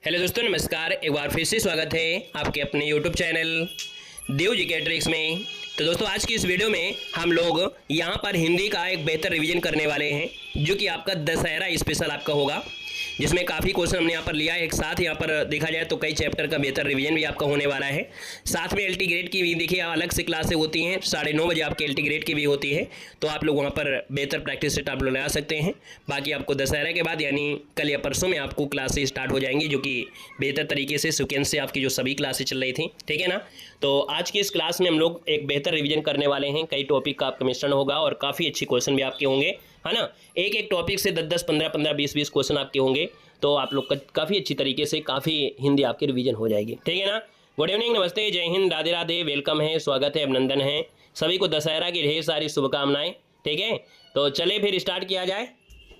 Hello दोस्तों, नमस्कार। एक बार फिर से स्वागत है आपके अपने यूट्यूब चैनल देव जी के ट्रिक्स में। तो दोस्तों, आज की इस वीडियो में हम लोग यहाँ पर हिंदी का एक बेहतर रिवीजन करने वाले हैं, जो कि आपका दशहरा स्पेशल आपका होगा, जिसमें काफ़ी क्वेश्चन हमने यहाँ पर लिया है एक साथ। यहाँ पर देखा जाए तो कई चैप्टर का बेहतर रिवीजन भी आपका होने वाला है। साथ में एलटी ग्रेड की भी देखिए अलग से क्लासें होती हैं, 9:30 बजे आपके एलटी ग्रेड की भी होती है, तो आप लोग वहाँ पर बेहतर प्रैक्टिस सेट आप लोग लगा सकते हैं। बाकी आपको दशहरा के बाद यानी कल या परसों में आपको क्लासेस स्टार्ट हो जाएंगी, जो कि बेहतर तरीके से सीक्वेंस से आपकी जो सभी क्लासेस चल रही थी, ठीक है ना। तो आज की इस क्लास में हम लोग एक बेहतर रिवीजन करने वाले हैं। कई टॉपिक का आपका मिश्रण होगा और काफ़ी अच्छी क्वेश्चन भी आपके होंगे, है ना। एक एक टॉपिक से 10-10, 15-15, 20-20 क्वेश्चन आपके होंगे, तो आप लोग काफ़ी अच्छी तरीके से काफ़ी हिंदी आपकी रिवीजन हो जाएगी, ठीक है ना। गुड इवनिंग, नमस्ते, जय हिंद, राधे राधे, वेलकम है, स्वागत है, अभिनंदन है। सभी को दशहरा की ढेर सारी शुभकामनाएं, ठीक है। तो चलिए फिर स्टार्ट किया जाए,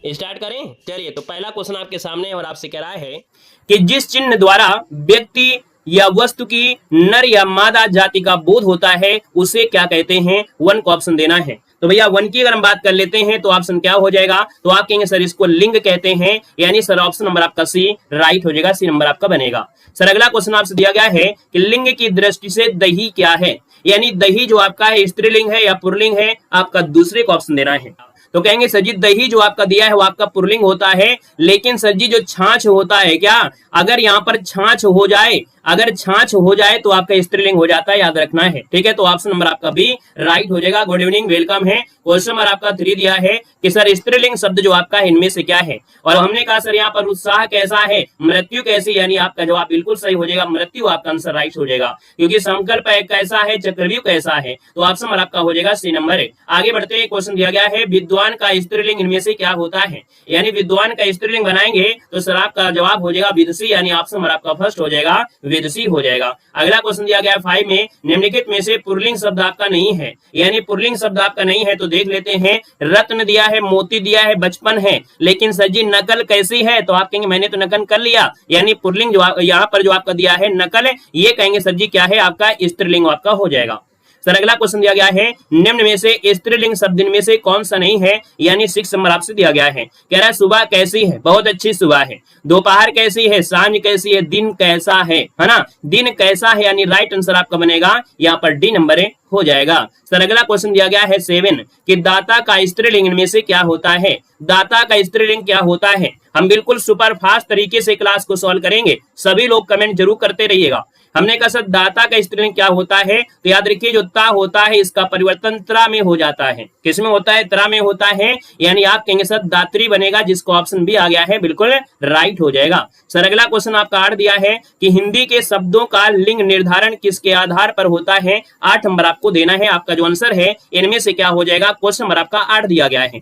स्टार्ट करें। चलिए, तो पहला क्वेश्चन आपके सामने और आपसे कह रहा है कि जिस चिन्ह द्वारा व्यक्ति या वस्तु की नर या मादा जाति का बोध होता है उसे क्या कहते हैं। वन को ऑप्शन देना है। तो भैया वन की अगर हम बात कर लेते हैं तो ऑप्शन क्या हो जाएगा, तो आप कहेंगे सर इसको लिंग कहते हैं, यानी सर ऑप्शन नंबर आपका सी राइट हो जाएगा, सी नंबर आपका बनेगा। सर अगला क्वेश्चन आपसे दिया गया है कि लिंग की दृष्टि से दही क्या है, यानी दही जो आपका है स्त्रीलिंग है या पुल्लिंग है, आपका दूसरे को ऑप्शन देना है। तो कहेंगे सर जी दही जो आपका दिया है वो आपका पुल्लिंग होता है, लेकिन सर जी जो छाछ होता है क्या, अगर यहाँ पर छाछ हो जाए, अगर छाछ हो जाए तो आपका स्त्रीलिंग हो जाता है, याद रखना है, ठीक है। तो ऑप्शन नंबर आपका बी राइट हो जाएगा। गुड इवनिंग, वेलकम है। क्वेश्चन नंबर आपका 3 दिया है कि सर स्त्रीलिंग शब्द जो आपका है इनमें से क्या है, और हमने कहा सर यहाँ पर उत्साह कैसा है, मृत्यु कैसी, यानी आपका जवाब बिल्कुल सही हो जाएगा, मृत्यु आपका आंसर राइट हो जाएगा, क्योंकि संकल्प कैसा है, चक्रव्यूह कैसा है, तो ऑप्शन नंबर आपका हो जाएगा सी नंबर। आगे बढ़ते हैं, क्वेश्चन दिया गया है विद्वान का स्त्रीलिंग इनमें से क्या होता है, यानी विद्वान का स्त्रीलिंग बनाएंगे तो सर आपका जवाब हो जाएगा विदुषी, यानी ऑप्शन नंबर आपका फर्स्ट हो जाएगा, विदुषी हो जाएगा। अगला क्वेश्चन दिया गया 5 में, निम्नलिखित में से पुल्लिंग शब्द आपका नहीं है, यानी पुल्लिंग शब्द आपका नहीं है, तो देख लेते हैं। रत्न दिया है, मोती दिया है, बचपन है, लेकिन सर जी नकल कैसी है, तो आप कहेंगे मैंने तो नकल कर लिया, यानी पुल्लिंग जो यहाँ पर जो आपका दिया है नकल है, ये कहेंगे सर जी क्या है आपका स्त्रीलिंग आपका हो जाएगा। सर अगला क्वेश्चन दिया गया है निम्न में से स्त्रीलिंग शब्द में से कौन सा नहीं है, यानी 6 नंबर आपसे दिया गया है। कह रहा है सुबह कैसी है, बहुत अच्छी सुबह है, दोपहर कैसी है, सांझ कैसी है, दिन कैसा है ना, दिन कैसा है, यानी राइट आंसर आपका बनेगा यहाँ पर डी नंबर हो जाएगा। सर अगला क्वेश्चन दिया गया है 7 कि दाता का स्त्रीलिंग में से क्या होता है, दाता का स्त्रीलिंग क्या होता है। हम बिल्कुल सुपर फास्ट तरीके से क्लास को सॉल्व करेंगे, सभी लोग कमेंट जरूर करते रहिएगा। हमने कहा सर दाता का स्त्रीलिंग क्या होता है, तो याद रखिए जो ता होता है इसका परिवर्तन त्रा में हो जाता है, किसमें होता है, त्रा में होता है, यानी आप कहेंगे सर दात्री बनेगा, जिसको ऑप्शन भी आ गया है, बिल्कुल राइट हो जाएगा। सर अगला क्वेश्चन आपका 8 दिया है कि हिंदी के शब्दों का लिंग निर्धारण किसके आधार पर होता है, 8 नंबर आपको देना है। आपका जो आंसर है इनमें से क्या हो जाएगा, क्वेश्चन नंबर आपका 8 दिया गया है।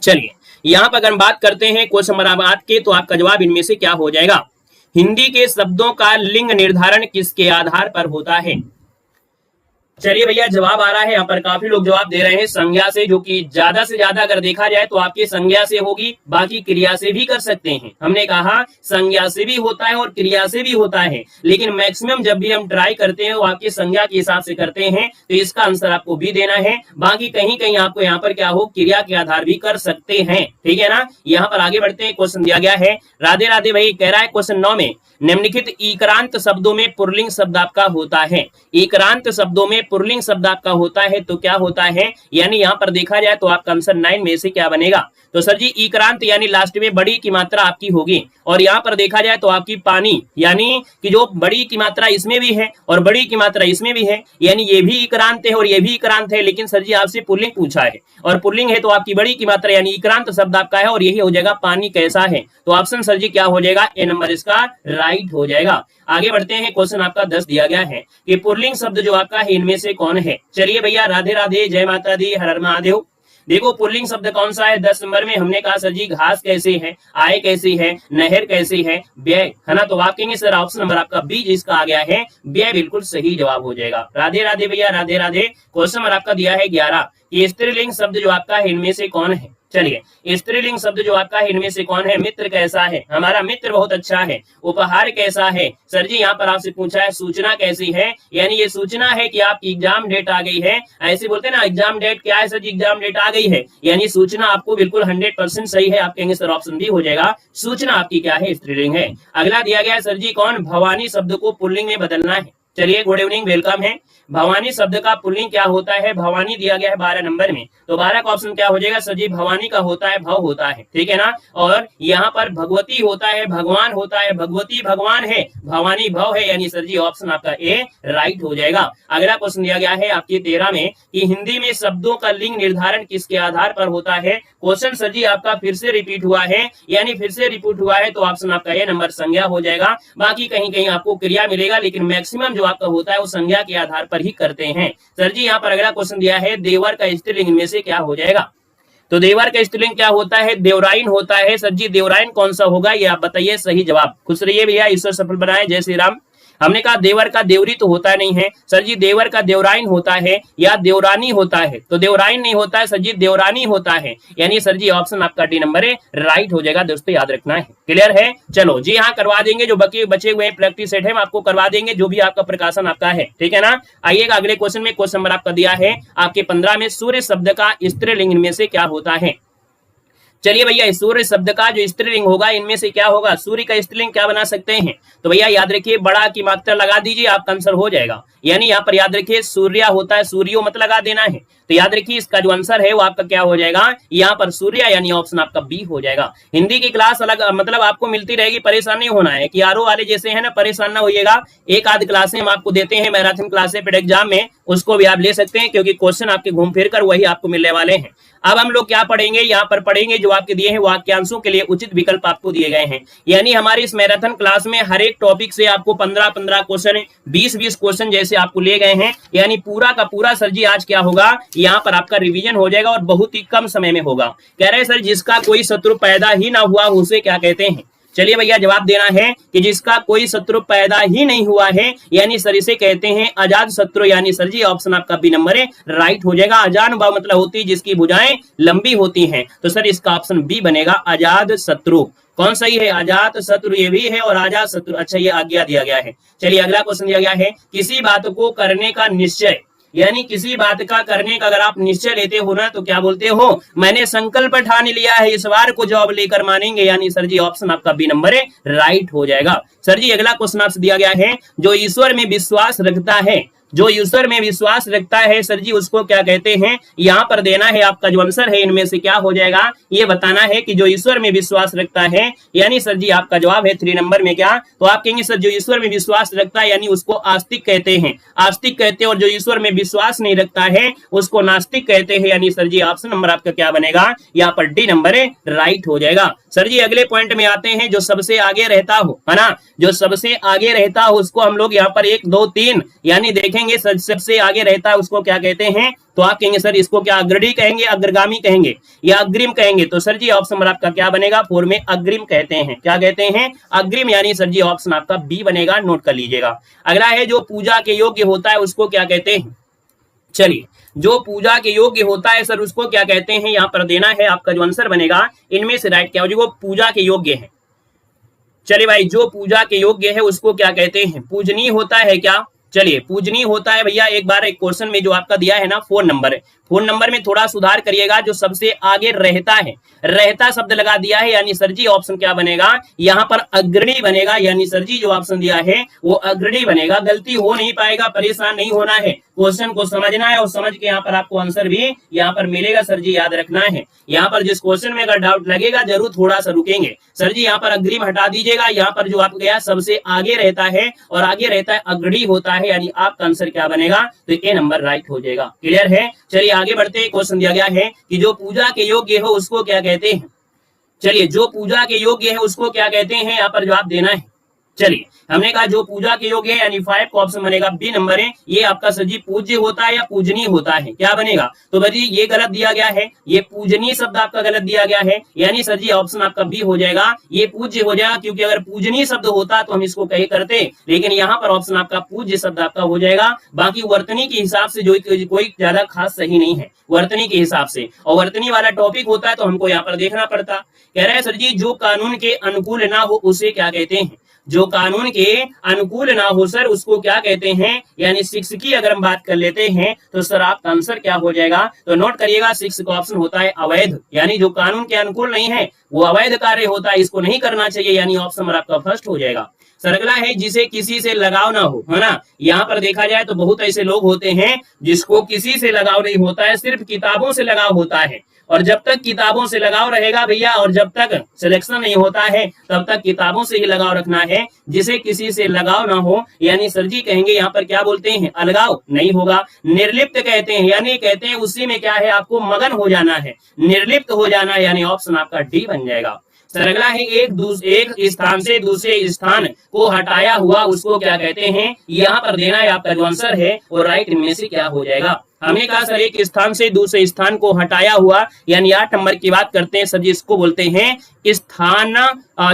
चलिए यहाँ पर अगर हम बात करते हैं क्वेश्चन नंबर 8 के, तो आपका जवाब इनमें से क्या हो जाएगा, हिंदी के शब्दों का लिंग निर्धारण किसके आधार पर होता है। चलिए भैया जवाब आ रहा है, यहाँ पर काफी लोग जवाब दे रहे हैं संज्ञा से, जो कि ज्यादा से ज्यादा अगर देखा जाए तो आपकी संज्ञा से होगी, बाकी क्रिया से भी कर सकते हैं। हमने कहा संज्ञा से भी होता है और क्रिया से भी होता है, लेकिन मैक्सिमम जब भी हम ट्राई करते हैं वो आपकी संज्ञा के हिसाब से करते हैं, तो इसका आंसर आपको भी देना है। बाकी कहीं कहीं आपको यहाँ पर क्या हो, क्रिया के आधार भी कर सकते हैं, ठीक है ना। यहाँ पर आगे बढ़ते हैं, क्वेश्चन दिया गया है राधे राधे भाई कह रहा है क्वेश्चन 9 में, निम्नलिखित इक्रांत शब्दों में पुल्लिंग शब्द आपका होता है, इक्रांत शब्दों में पुल्लिंग शब्द आपका होता है तो क्या होता है, यानी यहाँ पर देखा जाए तो आपका आंसर 9 में से क्या बनेगा, तो सर जी इक्रांत यानी लास्ट में बड़ी की मात्रा आपकी होगी, और यहाँ पर देखा जाए तो आपकी पानी, यानी कि जो बड़ी की मात्रा इसमें भी है और बड़ी की मात्रा इसमें भी है, यानी ये भी इक्रांत है और ये भी इक्रांत है, लेकिन सर जी आपसे पुल्लिंग पूछा है और पुल्लिंग है तो आपकी बड़ी की मात्रा यानी इक्रांत शब्द आपका है, और यही हो जाएगा पानी कैसा है, तो ऑप्शन सर जी क्या हो जाएगा, ए नंबर इसका राइट हो जाएगा। आगे बढ़ते हैं, क्वेश्चन आपका 10 दिया गया है कि पुल्लिंग शब्द जो आपका है इनमें से कौन है। चलिए भैया राधे राधे, जय माता दी, हर हर महादेव। देखो पुल्लिंग शब्द कौन सा है 10 नंबर में, हमने कहा सर जी घास कैसी है, आय कैसी है, नहर कैसी है, व्यय, है ना, तो आप कहेंगे सर ऑप्शन नंबर आपका बी जिसका आ गया है व्यय, बिल्कुल सही जवाब हो जाएगा। राधे राधे भैया राधे राधे। क्वेश्चन नंबर आपका दिया है 11 कि स्त्रीलिंग शब्द जो आपका है इनमें से कौन है, चलिए, स्त्रीलिंग शब्द जो आपका है इनमें से कौन है? मित्र कैसा है? हमारा मित्र बहुत अच्छा है। उपहार कैसा है? सर जी यहाँ पर आपसे पूछा है सूचना कैसी है, यानी ये सूचना है कि आपकी एग्जाम डेट आ गई है। ऐसे बोलते हैं ना, एग्जाम डेट क्या है? सर जी एग्जाम डेट आ गई है, यानी सूचना आपको बिल्कुल 100% सही है। आप कहेंगे सर ऑप्शन बी हो जाएगा, सूचना आपकी क्या है? स्त्रीलिंग है। अगला दिया गया है सर जी कौन? भवानी शब्द को पुल्लिंग में बदलना है। चलिए, गुड इवनिंग, वेलकम है। भवानी शब्द का पुल्लिंग क्या होता है? भवानी दिया गया है 12 नंबर में, तो 12 का ऑप्शन क्या हो जाएगा? सर जी भवानी का होता है भव होता है, ठीक है ना। और यहाँ पर भगवती होता है, भगवान होता है, भगवती भगवान है, भवानी भव है, यानी सर जी ऑप्शन आपका ए राइट हो जाएगा। अगला क्वेश्चन दिया गया है आपके 13 में कि हिंदी में शब्दों का लिंग निर्धारण किसके आधार पर होता है? क्वेश्चन सर जी आपका फिर से रिपीट हुआ है, यानी फिर से रिपीट हुआ है, तो ऑप्शन आपका ए नंबर संज्ञा हो जाएगा। बाकी कहीं कहीं आपको क्रिया मिलेगा, लेकिन मैक्सिमम जो आपका होता है वो संज्ञा के आधार पर ही करते हैं। सर जी यहाँ पर अगला क्वेश्चन दिया है देवर का स्त्रीलिंग में से क्या हो जाएगा? तो देवर का स्त्रीलिंग क्या होता है? देवराइन होता है। सर जी देवराइन कौन सा होगा, ये आप बताइए सही जवाब। खुश रहिए भैया, ईश्वर सफल बनाए, जय श्री राम। हमने कहा देवर का देवरी तो होता नहीं है सर जी, देवर का देवराइन होता है या देवरानी होता है, तो देवराइन नहीं होता है सर जी, देवरानी होता है, यानी सर जी ऑप्शन आपका डी नंबर है राइट हो जाएगा। दोस्तों याद रखना है, क्लियर है। चलो जी हाँ, करवा देंगे जो बचे हुए प्रैक्टिस सेट है हम आपको करवा देंगे, जो भी आपका प्रकाशन आपका है, ठीक है ना। आइएगा अगले क्वेश्चन में, क्वेश्चन नंबर आपका दिया है आपके 15 में, सूर्य शब्द का स्त्रीलिंग में से क्या होता है? चलिए भैया, सूर्य शब्द का जो स्त्रीलिंग होगा इनमें से क्या होगा? सूर्य का स्त्रीलिंग क्या बना सकते हैं? तो भैया याद रखिए, बड़ा की मात्रा लगा दीजिए, आपका आंसर हो जाएगा। यानी यहाँ पर याद रखिए सूर्य होता है, सूर्यो मत लगा देना है, तो याद रखिए इसका जो आंसर है वो आपका क्या हो जाएगा? यहाँ पर सूर्य, यानी ऑप्शन आपका बी हो जाएगा। हिंदी की क्लास अलग मतलब आपको मिलती रहेगी, परेशान नहीं होना है कि आरओ वाले जैसे है ना, परेशान ना होइएगा। एक आध क्लासें हम आपको देते हैं, मैराथन क्लासें पेड एग्जाम में, उसको भी आप ले सकते हैं, क्योंकि क्वेश्चन आपके घूम फिर कर वही आपको मिलने वाले हैं। अब हम लोग क्या पढ़ेंगे? यहाँ पर पढ़ेंगे जो आपके दिए हैं वाक्यांशों के लिए उचित विकल्प आपको दिए गए हैं। यानी हमारी इस मैराथन क्लास में हर एक टॉपिक से आपको 15-15 क्वेश्चन, 20-20 क्वेश्चन जैसे आपको लिए गए हैं, यानी पूरा का पूरा सर जी आज क्या होगा? यहाँ पर आपका रिवीजन हो जाएगा और बहुत ही कम समय में होगा। कह रहे हैं सर जिसका कोई शत्रु पैदा ही ना हुआ उसे क्या कहते हैं? चलिए भैया जवाब देना है कि जिसका कोई शत्रु पैदा ही नहीं हुआ है, यानी सर इसे कहते हैं अजात शत्रु, यानी सर जी ऑप्शन आपका बी नंबर है राइट हो जाएगा। अजानुभाव मतलब होती है जिसकी भुजाएं लंबी होती हैं, तो सर इसका ऑप्शन बी बनेगा अजात शत्रु। कौन सही है? अजात शत्रु ये भी है और अजात शत्रु, अच्छा ये आज्ञा दिया गया है। चलिए अगला क्वेश्चन दिया गया है किसी बात को करने का निश्चय, यानी किसी बात का करने का अगर आप निश्चय लेते हो ना तो क्या बोलते हो? मैंने संकल्प ठान लिया है, इस बार को जॉब लेकर मानेंगे, यानी सर जी ऑप्शन आपका बी नंबर है राइट हो जाएगा। सर जी अगला क्वेश्चन आपसे दिया गया है जो ईश्वर में विश्वास रखता है, जो ईश्वर में विश्वास रखता है सर जी उसको क्या कहते हैं? यहाँ पर देना है आपका जो आंसर है इनमें से क्या हो जाएगा, ये बताना है कि जो ईश्वर में विश्वास रखता है, यानी सर जी आपका जवाब है 3 नंबर में क्या? तो आप कहेंगे सर जो ईश्वर में विश्वास रखता है यानी उसको आस्तिक कहते हैं, आस्तिक कहते हैं, और जो ईश्वर में विश्वास नहीं रखता है उसको नास्तिक कहते हैं, यानी सर जी ऑप्शन नंबर आपका क्या बनेगा? यहाँ पर डी नंबर है राइट हो जाएगा। सर जी अगले पॉइंट में आते हैं, जो सबसे आगे रहता हो, है ना, जो सबसे आगे रहता हो उसको हम लोग यहाँ पर 1 2 3 यानी देखेंगे सबसे आगे रहता है उसको क्या कहते हैं? तो आप कहेंगे सर इसको क्या अग्रणी कहेंगे, अग्रगामी कहेंगे या अग्रिम कहेंगे? तो सर जी ऑप्शन नंबर आपका क्या बनेगा? 4 में अग्रिम कहते हैं। क्या कहते हैं? अग्रिम, यानी सर जी ऑप्शन आपका बी बनेगा, नोट कर लीजिएगा। अगला है जो पूजा के योग्य होता है उसको क्या कहते हैं? चलिए जो पूजा के योग्य होता है सर उसको क्या कहते हैं? यहाँ पर देना है आपका जो आंसर बनेगा इनमें से राइट क्या हो जाएगा? वो पूजा के योग्य है। चलिए भाई जो पूजा के योग्य है उसको क्या कहते हैं? पूजनीय होता है क्या? चलिए पूजनीय होता है भैया। एक बार एक क्वेश्चन में जो आपका दिया है ना 4 नंबर है, 4 नंबर में थोड़ा सुधार करिएगा, जो सबसे आगे रहता है, रहता शब्द लगा दिया है, यानी सर जी ऑप्शन क्या बनेगा? यहाँ पर अग्रणी बनेगा, यानी सर जी जो ऑप्शन दिया है वो अग्रणी बनेगा। गलती हो नहीं पाएगा, परेशान नहीं होना है, क्वेश्चन को समझना है और समझ के यहाँ पर आपको आंसर भी यहाँ पर मिलेगा। सर जी याद रखना है, यहाँ पर जिस क्वेश्चन में अगर डाउट लगेगा जरूर थोड़ा सा रुकेंगे। सर जी यहाँ पर अग्रिम हटा दीजिएगा, यहाँ पर जो आपको गया सबसे आगे रहता है और आगे रहता है अग्रणी होता है, यानी आपका आंसर क्या बनेगा? तो ए नंबर राइट हो जाएगा। क्लियर है? चलिए आगे बढ़ते हैं। क्वेश्चन दिया गया है कि जो पूजा के योग्य हो उसको क्या कहते हैं? चलिए जो पूजा के योग्य है उसको क्या कहते हैं? यहाँ पर जवाब देना है। चलिए, हमने कहा जो पूजा के योग्य है यानी 5 का ऑप्शन बनेगा बी नंबर है। ये आपका सर जी पूज्य होता है या पूजनीय होता है, क्या बनेगा? तो भाई ये गलत दिया गया है, ये पूजनीय शब्द आपका गलत दिया गया है, यानी सर जी ऑप्शन आपका बी हो जाएगा, ये पूज्य हो जाएगा, क्योंकि अगर पूजनीय शब्द होता तो हम इसको कहे करते, लेकिन यहाँ पर ऑप्शन आपका पूज्य शब्द आपका हो जाएगा। बाकी वर्तनी के हिसाब से जो कोई ज्यादा खास सही नहीं है, वर्तनी के हिसाब से, और वर्तनी वाला टॉपिक होता है तो हमको यहाँ पर देखना पड़ता। कह रहा है सर जी जो कानून के अनुकूल ना हो उसे क्या कहते हैं? जो कानून के अनुकूल ना हो सर उसको क्या कहते हैं? यानी 6 की अगर हम बात कर लेते हैं तो सर आपका आंसर क्या हो जाएगा? तो नोट करिएगा 6 का ऑप्शन होता है अवैध, यानी जो कानून के अनुकूल नहीं है वो अवैध कार्य होता है, इसको नहीं करना चाहिए, यानी ऑप्शन नंबर आपका फर्स्ट हो जाएगा। सर अगला है जिसे किसी से लगाव ना हो, है ना। यहाँ पर देखा जाए तो बहुत ऐसे लोग होते हैं जिसको किसी से लगाव नहीं होता है, सिर्फ किताबों से लगाव होता है, और जब तक किताबों से लगाव रहेगा भैया, और जब तक सिलेक्शन नहीं होता है तब तक किताबों से ही लगाव रखना है। जिसे किसी से लगाव ना हो यानी सर जी कहेंगे यहाँ पर क्या बोलते हैं? अलगाव नहीं होगा। निर्लिप्त कहते हैं, यानी कहते हैं उसी में क्या है आपको मगन हो जाना है, निर्लिप्त हो जाना, यानी ऑप्शन आपका डी बन जाएगा। सर अगला है एक स्थान से दूसरे स्थान को हटाया हुआ उसको क्या कहते हैं? यहाँ पर देना है आपका जो आंसर है और राइट में से क्या हो जाएगा? हमने कहा सर एक स्थान से दूसरे स्थान को हटाया हुआ, यानी 8 नंबर की बात करते हैं सर जी, इसको बोलते हैं स्थान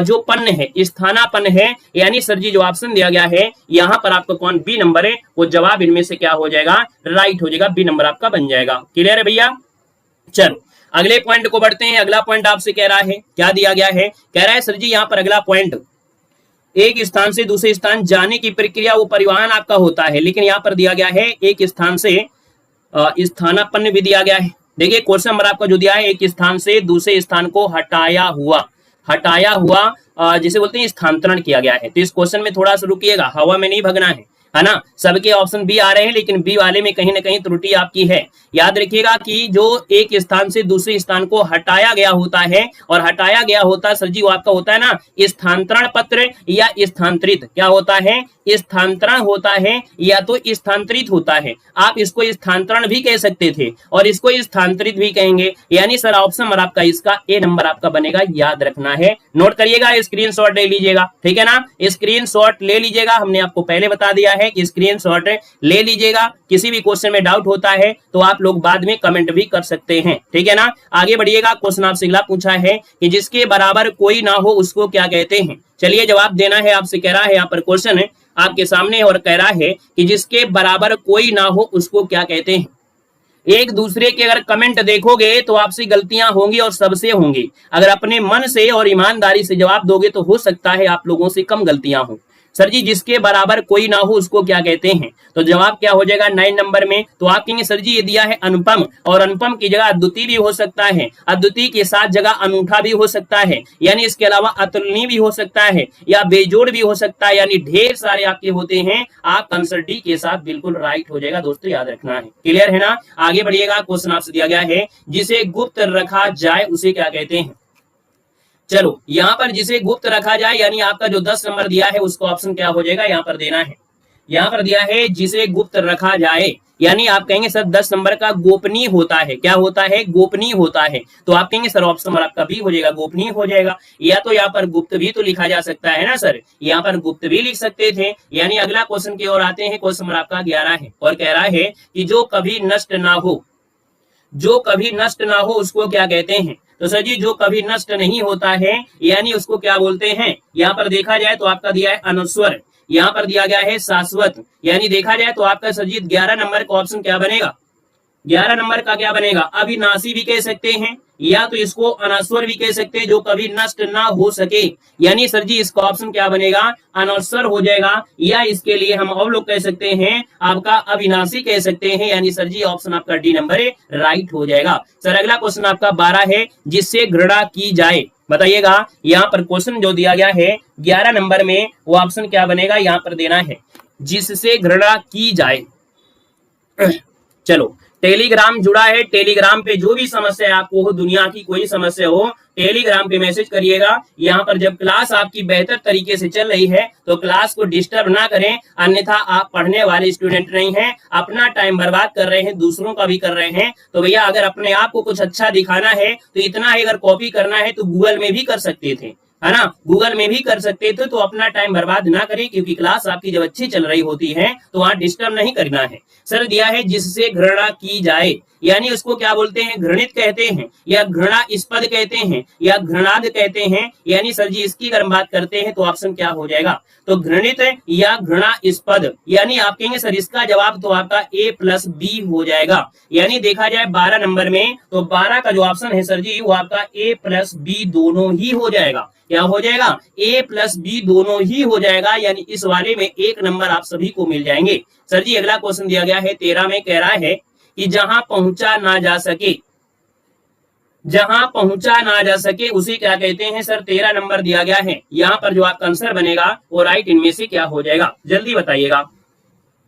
जो पन्न है, स्थानापन्न है, यानी सर जी जो ऑप्शन दिया गया है यहाँ पर आपका कौन? बी नंबर है, वो जवाब इनमें से क्या हो जाएगा? राइट हो जाएगा, बी नंबर आपका बन जाएगा। क्लियर है भैया? चलो अगले पॉइंट को बढ़ते हैं। अगला पॉइंट आपसे कह रहा है, क्या दिया गया है? कह रहा है सर जी यहाँ पर अगला पॉइंट, एक स्थान से दूसरे स्थान जाने की प्रक्रिया वो परिवहन आपका होता है, लेकिन यहाँ पर दिया गया है एक स्थान से स्थानापन्न भी दिया गया है। देखिए क्वेश्चन नंबर आपका जो दिया है एक स्थान से दूसरे स्थान को हटाया हुआ जिसे बोलते हैं स्थानांतरण किया गया है। तो इस क्वेश्चन में थोड़ा सा रुकिएगा, हवा में नहीं भगना है ना। सबके ऑप्शन बी आ रहे हैं, लेकिन बी वाले में कहीं ना कहीं त्रुटि आपकी है। याद रखिएगा कि जो एक स्थान से दूसरे स्थान को हटाया गया होता है, और हटाया गया होता है सर जी वो आपका होता है ना स्थानांतरण पत्र या स्थानांतरित, क्या होता है? स्थानांतरण होता है या तो स्थानांतरित होता है। आप इसको स्थानांतरण भी कह सकते थे और इसको स्थानांतरित भी कहेंगे, यानी सर ऑप्शन नंबर आपका इसका ए नंबर आपका बनेगा, याद रखना है। नोट करिएगा, स्क्रीनशॉट ले लीजिएगा, ठीक है ना, स्क्रीनशॉट ले लीजिएगा। हमने आपको पहले बता दिया है कि स्क्रीनशॉट ले लीजिएगा। किसी भी क्वेश्चन में डाउट होता है तो आप लोग बाद में कमेंट भी कर सकते हैं, ठीक है ना। आगे बढ़िएगा, क्वेश्चन आपसे अगला पूछा है कि जिसके बराबर कोई ना हो उसको क्या कहते हैं? चलिए जवाब देना है आपसे। कह रहा है यहाँ पर क्वेश्चन है आपके सामने और कह रहा है कि जिसके बराबर कोई ना हो उसको क्या कहते हैं? एक दूसरे के अगर कमेंट देखोगे तो आपसे गलतियां होंगी और सबसे होंगी। अगर अपने मन से और ईमानदारी से जवाब दोगे तो हो सकता है आप लोगों से कम गलतियां हो। सर जी जिसके बराबर कोई ना हो उसको क्या कहते हैं? तो जवाब क्या हो जाएगा 9 नंबर में? तो आप कहेंगे सर जी ये दिया है अनुपम, और अनुपम की जगह अद्वितीय भी हो सकता है, अद्वितीय के साथ जगह अनूठा भी हो सकता है, यानी इसके अलावा अतुलनीय भी हो सकता है, या बेजोड़ भी हो सकता है, यानी ढेर सारे आपके होते हैं। आप आंसर डी के साथ बिल्कुल राइट हो जाएगा दोस्तों, याद रखना है। क्लियर है ना? आगे बढ़िएगा, क्वेश्चन आपसे दिया गया है जिसे गुप्त रखा जाए उसे क्या कहते हैं? चलो यहाँ पर जिसे गुप्त रखा जाए, यानी आपका जो 10 नंबर दिया है उसको ऑप्शन क्या हो जाएगा यहाँ पर देना है। यहाँ पर दिया है जिसे गुप्त रखा जाए, यानी आप कहेंगे सर 10 नंबर का गोपनीय होता है। क्या होता है? गोपनीय होता है। तो आप कहेंगे सर ऑप्शन नंबर आपका भी हो जाएगा, गोपनीय हो जाएगा। या तो यहाँ पर गुप्त भी तो लिखा जा सकता है ना सर, यहाँ पर गुप्त भी लिख सकते थे। यानी अगला क्वेश्चन की ओर आते हैं, क्वेश्चन नंबर आपका 11 है और कह रहा है कि जो कभी नष्ट ना हो, जो कभी नष्ट ना हो उसको क्या कहते हैं? तो सर जी जो कभी नष्ट नहीं होता है यानी उसको क्या बोलते हैं? यहाँ पर देखा जाए तो आपका दिया है अनस्वर, यहाँ पर दिया गया है शाश्वत। यानी देखा जाए तो आपका सर जी 11 नंबर का ऑप्शन क्या बनेगा? 11 नंबर का क्या बनेगा? अविनाशी भी कह सकते हैं या तो इसको अनस्वर भी कह सकते हैं, जो कभी नष्ट ना हो सके। यानी सर जी इसका ऑप्शन क्या बनेगा? अनस्वर हो जाएगा, या इसके लिए हम और लोग कह सकते हैं आपका अविनाशी कह सकते हैं। यानी सर जी ऑप्शन आपका डी नंबर राइट हो जाएगा। सर अगला क्वेश्चन आपका 12 है जिससे घृणा की जाए। बताइएगा यहाँ पर क्वेश्चन जो दिया गया है 11 नंबर में वो ऑप्शन क्या बनेगा? यहाँ पर देना है जिससे घृणा की जाए। चलो टेलीग्राम जुड़ा है, टेलीग्राम पे जो भी समस्या है आपको हो, दुनिया की कोई समस्या हो, टेलीग्राम पे मैसेज करिएगा। यहाँ पर जब क्लास आपकी बेहतर तरीके से चल रही है तो क्लास को डिस्टर्ब ना करें, अन्यथा आप पढ़ने वाले स्टूडेंट नहीं हैं, अपना टाइम बर्बाद कर रहे हैं, दूसरों का भी कर रहे हैं। तो भैया अगर अपने आप को कुछ अच्छा दिखाना है तो इतना ही, अगर कॉपी करना है तो गूगल में भी कर सकते थे, है ना, गूगल में भी कर सकते थे। तो अपना टाइम बर्बाद ना करें, क्योंकि क्लास आपकी जब अच्छी चल रही होती है तो वहां डिस्टर्ब नहीं करना है। सर दिया है जिससे घृणा की जाए, यानी उसको क्या बोलते हैं, घृणित कहते हैं या घृणास्पद कहते हैं या घृणाद कहते हैं। यानी सर जी इसकी अगर हम बात करते हैं तो ऑप्शन क्या हो जाएगा, तो घृणित या घृणास्पद। यानी आप कहेंगे सर इसका जवाब तो आपका A+B हो जाएगा। यानी देखा जाए 12 नंबर में तो 12 का जो ऑप्शन है सर जी वो आपका A+B दोनों ही हो जाएगा। क्या हो जाएगा, A+B दोनों ही हो जाएगा। यानी इस वाले में 1 नंबर आप सभी को मिल जाएंगे। सर जी अगला क्वेश्चन दिया गया है 13 में, कह रहा है कि जहां पहुंचा ना जा सके, जहां पहुंचा ना जा सके उसे क्या कहते हैं। सर 13 नंबर दिया गया है, यहाँ पर जो आपका आंसर बनेगा वो राइट इनमें से क्या हो जाएगा, जल्दी बताइएगा।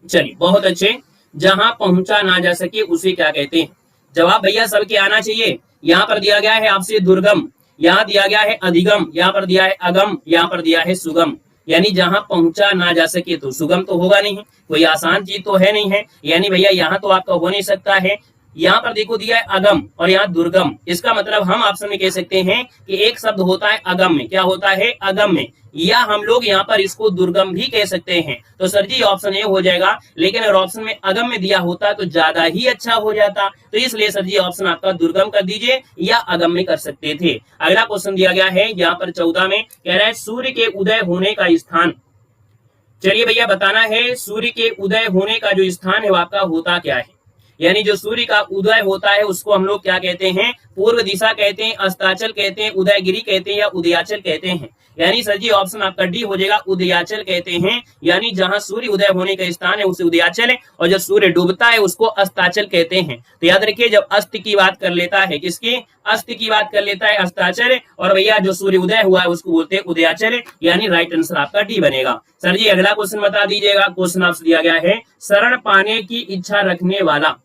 चलिए बहुत अच्छे, जहां पहुंचा ना जा सके उसे क्या कहते हैं। जवाब भैया सबके आना चाहिए। यहाँ पर दिया गया है आपसे दुर्गम, यहाँ दिया गया है अधिगम, यहाँ पर दिया है अगम, यहाँ पर दिया है सुगम। यानी जहां पहुंचा ना जा सके तो सुगम तो होगा नहीं, कोई आसान चीज तो है नहीं है। यानी भैया यहाँ तो आपका हो नहीं सकता है। यहाँ पर देखो दिया है अगम और यहाँ दुर्गम, इसका मतलब हम ऑप्शन में कह सकते हैं कि एक शब्द होता है अगम में, क्या होता है अगम में, या हम लोग यहाँ पर इसको दुर्गम भी कह सकते हैं। तो सर जी ऑप्शन ए हो जाएगा, लेकिन अगर ऑप्शन में अगम में दिया होता तो ज्यादा ही अच्छा हो जाता। तो इसलिए सर जी ऑप्शन आपका दुर्गम कर दीजिए या अगम में कर सकते थे। अगला क्वेश्चन दिया गया है यहाँ पर 14 में, कह रहा है सूर्य के उदय होने का स्थान। चलिए भैया बताना है सूर्य के उदय होने का जो स्थान है वो आपका होता क्या है। यानी जो सूर्य का उदय होता है उसको हम लोग क्या कहते हैं, पूर्व दिशा कहते हैं, अस्ताचल कहते हैं, उदयगिरी कहते हैं या उदयाचल कहते हैं। यानी सर जी ऑप्शन आपका डी हो जाएगा, उदयाचल कहते हैं। यानी जहां सूर्य उदय होने का स्थान है उसे उदयाचल है, और जब सूर्य डूबता है उसको अस्ताचल कहते हैं। तो याद रखिए जब अस्त की बात कर लेता है, किसकी, अस्त की बात कर लेता है अस्ताचल, और भैया जो सूर्य उदय हुआ है उसको बोलते हैं उदयाचल। यानी राइट आंसर आपका डी बनेगा। सर जी अगला क्वेश्चन बता दीजिएगा। क्वेश्चन आपसे दिया गया है शरण पाने की इच्छा रखने वाला।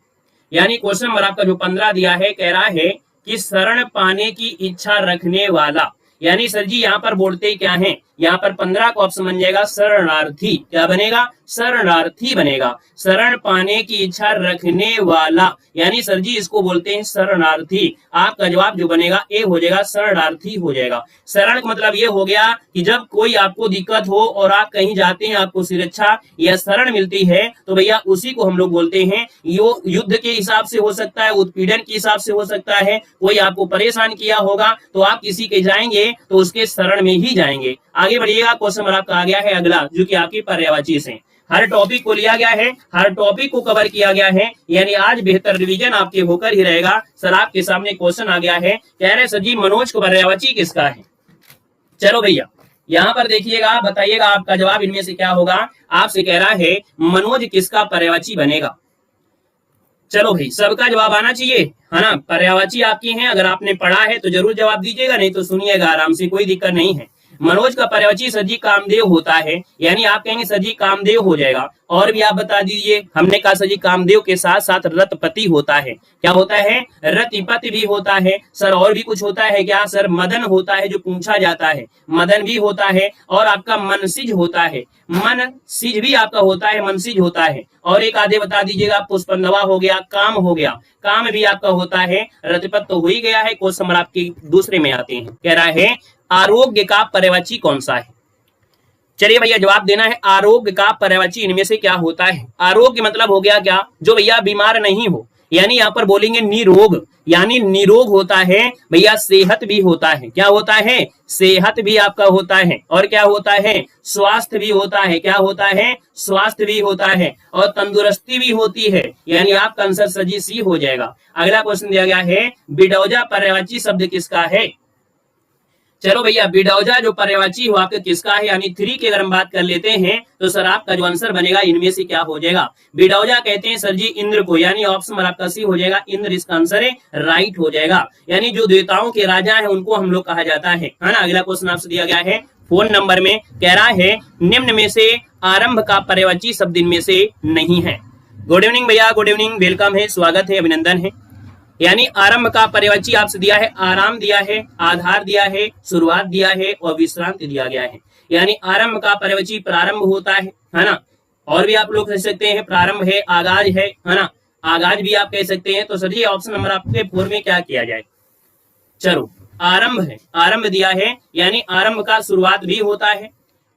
यानी क्वेश्चन नंबर आपका जो 15 दिया है, कह रहा है कि शरण पाने की इच्छा रखने वाला। यानी सर जी यहाँ पर बोलते क्या है, यहाँ पर 15 का ऑप्शन बन जाएगा शरणार्थी। क्या बनेगा, शरणार्थी बनेगा। शरण पाने की इच्छा रखने वाला, यानी सर जी इसको बोलते हैं शरणार्थी। आपका जवाब जो बनेगा ए हो जाएगा, शरणार्थी हो जाएगा। शरण का मतलब ये हो गया कि जब कोई आपको दिक्कत हो और आप कहीं जाते हैं, आपको सुरक्षा या शरण मिलती है, तो भैया उसी को हम लोग बोलते हैं। यो युद्ध के हिसाब से हो सकता है, उत्पीड़न के हिसाब से हो सकता है, कोई आपको परेशान किया होगा तो आप किसी के जाएंगे तो उसके शरण में ही जाएंगे। आगे बढ़िएगा। क्वेश्चन नंबर आपका आ गया है अगला, जो कि आपकी पर्यायवाची से हर टॉपिक को लिया गया है, हर टॉपिक को कवर किया गया है। यानी आज बेहतर रिवीजन आपके होकर ही रहेगा। सर आपके सामने क्वेश्चन आ गया है, कह रहे सर जी मनोज को पर्यायवाची किसका है। चलो भैया यहाँ पर देखिएगा, बताइएगा आपका जवाब इनमें से क्या होगा। आपसे कह रहा है मनोज किसका पर्यायवाची बनेगा। चलो भाई सबका जवाब आना चाहिए, है ना। पर्यायवाची आपकी है, अगर आपने पढ़ा है तो जरूर जवाब दीजिएगा, नहीं तो सुनिएगा आराम से, कोई दिक्कत नहीं है। मनोज का पर्यायवाची सर जी कामदेव होता है। यानी आप कहेंगे सर जी कामदेव हो जाएगा। और भी आप बता दीजिए। हमने कहा सर जी कामदेव के साथ साथ रतिपति होता है। क्या होता है, रतिपति भी होता है। सर और भी कुछ होता है क्या, सर मदन होता है, जो पूछा जाता है, मदन भी होता है। और आपका मनसिज होता है, मनसिज भी आपका होता है, मनसिज होता है। और एक आधे बता दीजिएगा, पुष्पंदवा हो गया, काम हो गया, काम भी आपका होता है। रतिपत तो हो ही गया है। क्वेश्चन नंबर आपके दूसरे में आते हैं, कह रहा है आरोग्य का पर्यायवाची कौन सा है। चलिए भैया जवाब देना है, आरोग्य का पर्यायवाची इनमें से क्या होता है। आरोग्य मतलब हो गया क्या, जो भैया बीमार नहीं हो। यानी यहाँ पर बोलेंगे निरोग, यानी निरोग होता है भैया, सेहत भी होता है। क्या होता है, सेहत भी आपका होता है। और क्या होता है, स्वास्थ्य भी होता है। क्या होता है, स्वास्थ्य भी होता है। और तंदुरुस्ती भी होती है। यानी आपका आंसर सजी सी हो जाएगा। अगला क्वेश्चन दिया गया है बिडौजा पर्यायवाची शब्द किसका है। चलो भैया बिडौजा जो पर्यायवाची हो आपका किसका है, यानी 3 की अगर हम बात कर लेते हैं तो सर आपका जो आंसर बनेगा इनमें से क्या हो जाएगा। बिडौजा कहते हैं सर जी इंद्र को। यानी ऑप्शन नंबर आपका सी हो जाएगा, इंद्र इसका आंसर है, राइट हो जाएगा। यानी जो देवताओं के राजा है उनको हम लोग कहा जाता है ना। अगला क्वेश्चन आपसे दिया गया है फोन नंबर में, कह रहा है निम्न में से आरंभ का पर्यायवाची शब्द इनमें से नहीं है। गुड इवनिंग भैया, गुड इवनिंग, वेलकम है, स्वागत है, अभिनंदन है। यानी आरंभ का पर्यायवाची आपसे दिया है, आराम दिया है, आधार दिया है, शुरुआत दिया है और विश्रांति दिया गया है। यानी आरंभ का पर्यायवाची प्रारंभ होता है ना। और भी आप लोग कह सकते हैं प्रारंभ है, आगाज है ना, आगाज भी आप कह सकते हैं। तो सर जी ऑप्शन नंबर आपके 4 में क्या किया जाए। चलो आरंभ है, आरंभ दिया है, यानी आरंभ का शुरुआत भी होता है,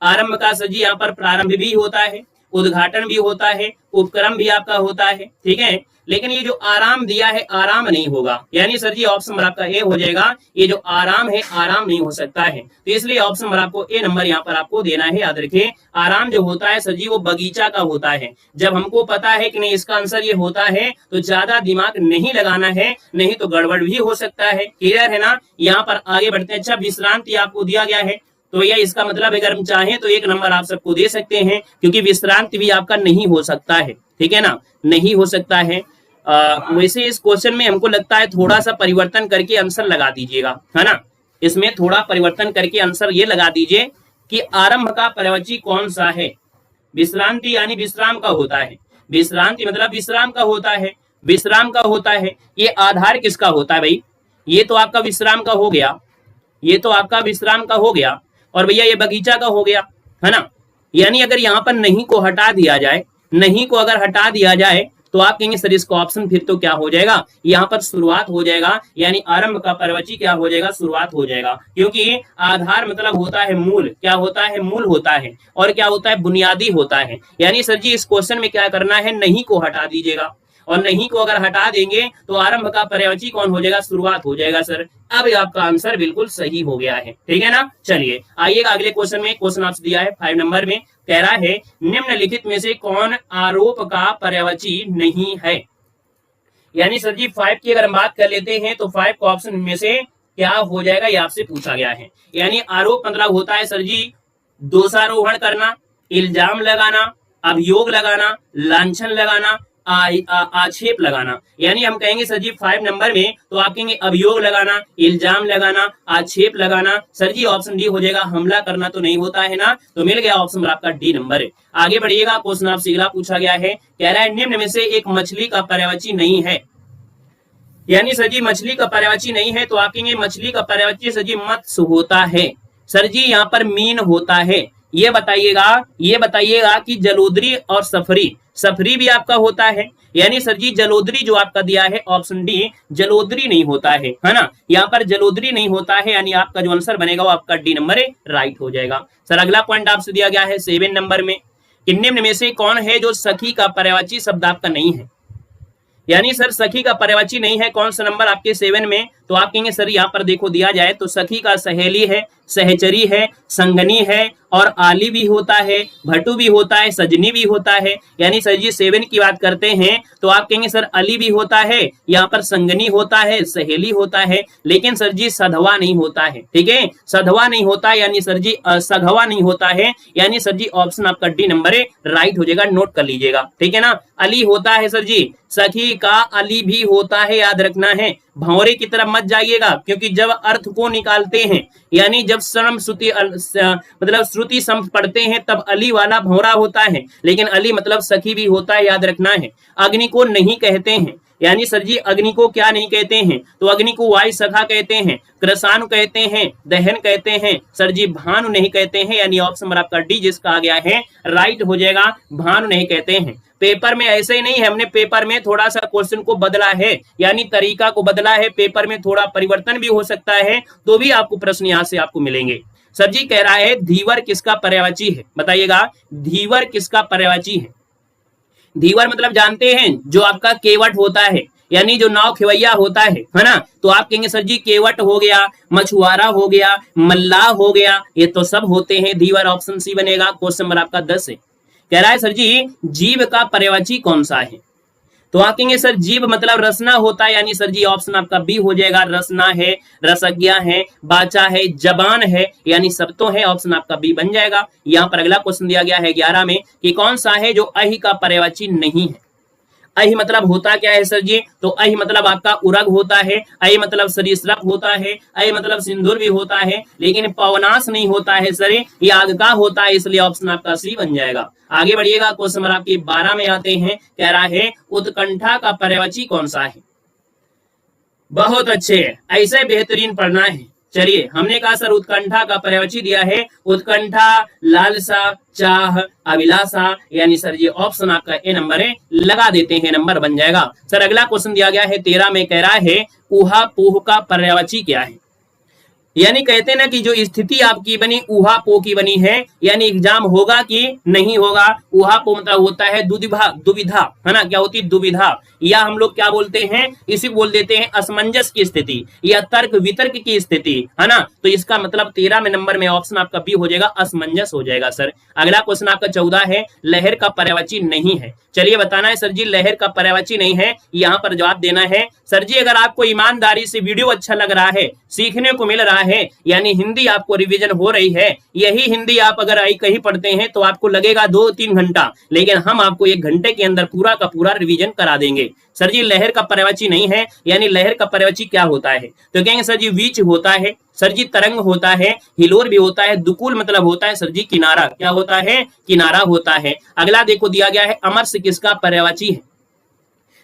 आरंभ का सर जी यहाँ पर प्रारंभ भी होता है, उद्घाटन भी होता है, उपक्रम भी आपका होता है, ठीक है। लेकिन ये जो आराम दिया है आराम नहीं होगा, यानी सर जी ऑप्शन नंबर आपका ए हो जाएगा। ये जो आराम है आराम नहीं हो सकता है, तो इसलिए ऑप्शन नंबर आपको ए नंबर यहाँ पर आपको देना है। याद रखिए आराम जो होता है सर जी वो बगीचा का होता है। जब हमको पता है कि नहीं इसका आंसर ये होता है तो ज्यादा दिमाग नहीं लगाना है, नहीं तो गड़बड़ भी हो सकता है। क्लियर है ना। यहाँ पर आगे बढ़ते हैं। अच्छा, विश्रांति आपको दिया गया है, तो भैया इसका मतलब अगर हम चाहें तो एक नंबर आप सबको दे सकते हैं, क्योंकि विश्रांति भी आपका नहीं हो सकता है, ठीक है ना, नहीं हो सकता है। वैसे इस क्वेश्चन में हमको लगता है थोड़ा सा परिवर्तन करके आंसर लगा दीजिएगा, है ना। इसमें थोड़ा परिवर्तन करके आंसर ये लगा दीजिए कि आरंभ का पर्यायवाची कौन सा है। विश्रांति यानी विश्राम का होता है, विश्रांति मतलब विश्राम का होता है, विश्राम का होता है। ये आधार किसका होता है भाई, ये तो आपका विश्राम का हो गया, ये तो आपका विश्राम का हो गया, और भैया ये बगीचा का हो गया, है ना। यानी अगर यहाँ पर नहीं को हटा दिया जाए, नहीं को अगर हटा दिया जाए तो आप कहेंगे सर इसका ऑप्शन फिर तो क्या हो जाएगा, यहाँ पर शुरुआत हो जाएगा, यानी आरंभ का पर्यायवाची क्या हो जाएगा, शुरुआत हो जाएगा। क्योंकि आधार मतलब होता है मूल, क्या होता है, मूल होता है, और क्या होता है, बुनियादी होता है। यानी सर जी इस क्वेश्चन में क्या करना है, नहीं को हटा दीजिएगा, और नहीं को अगर हटा देंगे तो आरंभ का पर्यायवाची कौन हो जाएगा, शुरुआत हो जाएगा। सर अब आपका आंसर बिल्कुल सही हो गया है, ठीक है ना। चलिए आइएगा अगले क्वेश्चन में। क्वेश्चन आपसे दिया है 5 नंबर में, कह रहा है निम्नलिखित में से कौन आरोप का पर्यायवाची नहीं है। यानी सर जी 5 की अगर हम बात कर लेते हैं तो 5 को ऑप्शन में से क्या हो जाएगा, ये आपसे पूछा गया है। यानी आरोप मतलब होता है सर जी दोषारोपण करना, इल्जाम लगाना, अभियोग लगाना, लांछन लगाना, आक्षेप लगाना। यानी हम कहेंगे सर जी 5 नंबर में तो आप कहेंगे अभियोग लगाना, इल्जाम लगाना, आक्षेप लगाना। सर जी ऑप्शन डी हो जाएगा, हमला करना तो नहीं होता है ना, तो मिल गया ऑप्शन आपका डी नंबर है। आगे बढ़िएगा, क्वेश्चन आपसे अगला पूछा गया है, कह रहा है निम्न में से एक मछली का पर्यायवाची नहीं है। यानी सर जी मछली का पर्यायवाची नहीं है, तो आप कहेंगे मछली का पर्यायवाची सर जी मत्स्य होता है। सर जी यहाँ पर मीन होता है। ये बताइएगा कि जलोदरी और सफरी, सफरी भी आपका होता है। यानी सर जी जलोदरी जो आपका दिया है ऑप्शन डी, जलोदरी नहीं होता है ना, यहाँ पर जलोदरी नहीं होता है, यानी आपका जो आंसर बनेगा वो आपका डी नंबर है, राइट हो जाएगा। सर अगला पॉइंट आपसे दिया गया है 7 नंबर में, कि निम्न में से कौन है जो सखी का पर्यायवाची शब्द आपका नहीं है। यानी सर सखी का पर्यायवाची नहीं है, कौन सा नंबर आपके 7 में, तो आप कहेंगे सर यहाँ पर देखो दिया जाए तो सखी का सहेली है, सहचरी है, संगनी है, और आली भी होता है, भटू भी होता है, सजनी भी होता है। यानी सर जी 7 की बात करते हैं तो आप कहेंगे सर अली भी होता है, यहाँ पर संगनी होता है, सहेली होता है, लेकिन सर जी सधवा नहीं होता है, ठीक है, सधवा नहीं होता, यानी सर जी सघवा नहीं होता है। यानी सर जी ऑप्शन आपका डी नंबर है, राइट हो जाएगा, नोट कर लीजिएगा, ठीक है ना। अली होता है सर जी, सखी का अली भी होता है, याद रखना है। भंवरे की तरफ मत जाइएगा, क्योंकि जब अर्थ को निकालते हैं, यानी जब श्रम श्रुति मतलब श्रुति सम पढ़ते हैं तब अली वाला भंवरा होता है, लेकिन अली मतलब सखी भी होता है, याद रखना है। अग्नि को नहीं कहते हैं, यानी सर जी अग्नि को क्या नहीं कहते हैं, तो अग्नि को वायु सखा कहते हैं, कृषाणु कहते हैं, दहन कहते हैं, सर जी भानु नहीं कहते हैं। यानी ऑप्शन नंबर आपका डी जिसका आ गया है राइट हो जाएगा, भानु नहीं कहते हैं। पेपर में ऐसे ही नहीं है, हमने पेपर में थोड़ा सा क्वेश्चन को बदला है, यानी तरीका को बदला है, पेपर में थोड़ा परिवर्तन भी हो सकता है, तो भी आपको प्रश्न यहाँ से आपको मिलेंगे। सर जी कह रहा है धीवर किसका पर्यायवाची है, बताइएगा धीवर किसका पर्यायवाची है। धीवर मतलब जानते हैं जो आपका केवट होता है, यानी जो नाव खेवैया होता है ना, तो आप कहेंगे सर जी केवट हो गया, मछुआरा हो गया, मल्लाह हो गया, ये तो सब होते हैं धीवर। ऑप्शन सी बनेगा, क्वेश्चन नंबर आपका 10 है। कह रहा है सर जी जीव का पर्यायवाची कौन सा है, तो आप कहेंगे सर जीव मतलब रसना होता है, यानी सर जी ऑप्शन आपका बी हो जाएगा, रसना है, रसज्ञा है, बाचा है, जबान है, यानी सब तो है, ऑप्शन आपका बी बन जाएगा। यहाँ पर अगला क्वेश्चन दिया गया है 11 में कि कौन सा है जो अहि का पर्यायवाची नहीं है। अहि मतलब होता क्या है सर जी, तो अहि मतलब आपका उरग होता है, अहि मतलब सरीसृप होता है, अहि मतलब सिंदूर भी होता है, लेकिन पवनाश नहीं होता है सर, ये आग का होता है, इसलिए ऑप्शन आपका सी बन जाएगा। आगे बढ़िएगा, क्वेश्चन नंबर आपकी 12 में आते हैं, कह रहा है उत्कंठा का पर्यायवाची कौन सा है। बहुत अच्छे, ऐसे बेहतरीन पढ़ना है। चलिए हमने कहा सर उत्कंठा का पर्यायवाची दिया है उत्कंठा, लालसा, चाह, अभिलाषा, यानी सर ये ऑप्शन आपका ए नंबर है, लगा देते हैं, नंबर बन जाएगा। सर अगला क्वेश्चन दिया गया है 13 में, कह रहा है ऊहा पूह का पर्यायवाची क्या है। यानी कहते हैं ना कि जो स्थिति आपकी बनी ऊहापोह की बनी है, यानी एग्जाम होगा कि नहीं होगा। ऊहापोह मतलब होता है दुविधा, दुविधा है ना, क्या होती है दुविधा, या हम लोग क्या बोलते हैं, इसी बोल देते हैं असमंजस की स्थिति या तर्क वितर्क की स्थिति, है ना। तो इसका मतलब 13 में नंबर में ऑप्शन आपका बी हो जाएगा, असमंजस हो जाएगा सर। अगला क्वेश्चन आपका 14 है, लहर का पर्यायवाची नहीं है। चलिए बताना है सर जी, लहर का पर्यायवाची नहीं है, यहाँ पर जवाब देना है। सर जी अगर आपको ईमानदारी से वीडियो अच्छा लग रहा है, सीखने को मिल रहा है, यानी हिंदी आपको रिवीजन हो रही है, यही हिंदी आप अगर कहीं पढ़ते हैं तो आपको लगेगा 2-3 घंटा, लेकिन हम आपको 1 घंटे के अंदर पूरा का पूरा रिवीजन करा देंगे। सर जी लहर का पर्यायवाची नहीं है, यानी लहर का पर्यायवाची क्या होता है, तो कहेंगे सर जी वीच होता है, सर जी तरंग होता है, हिलोर भी होता है, दुकुल मतलब होता है सर जी किनारा, क्या होता है, किनारा होता है। अगला देखो दिया गया है, अमरस किसका पर्यायवाची है।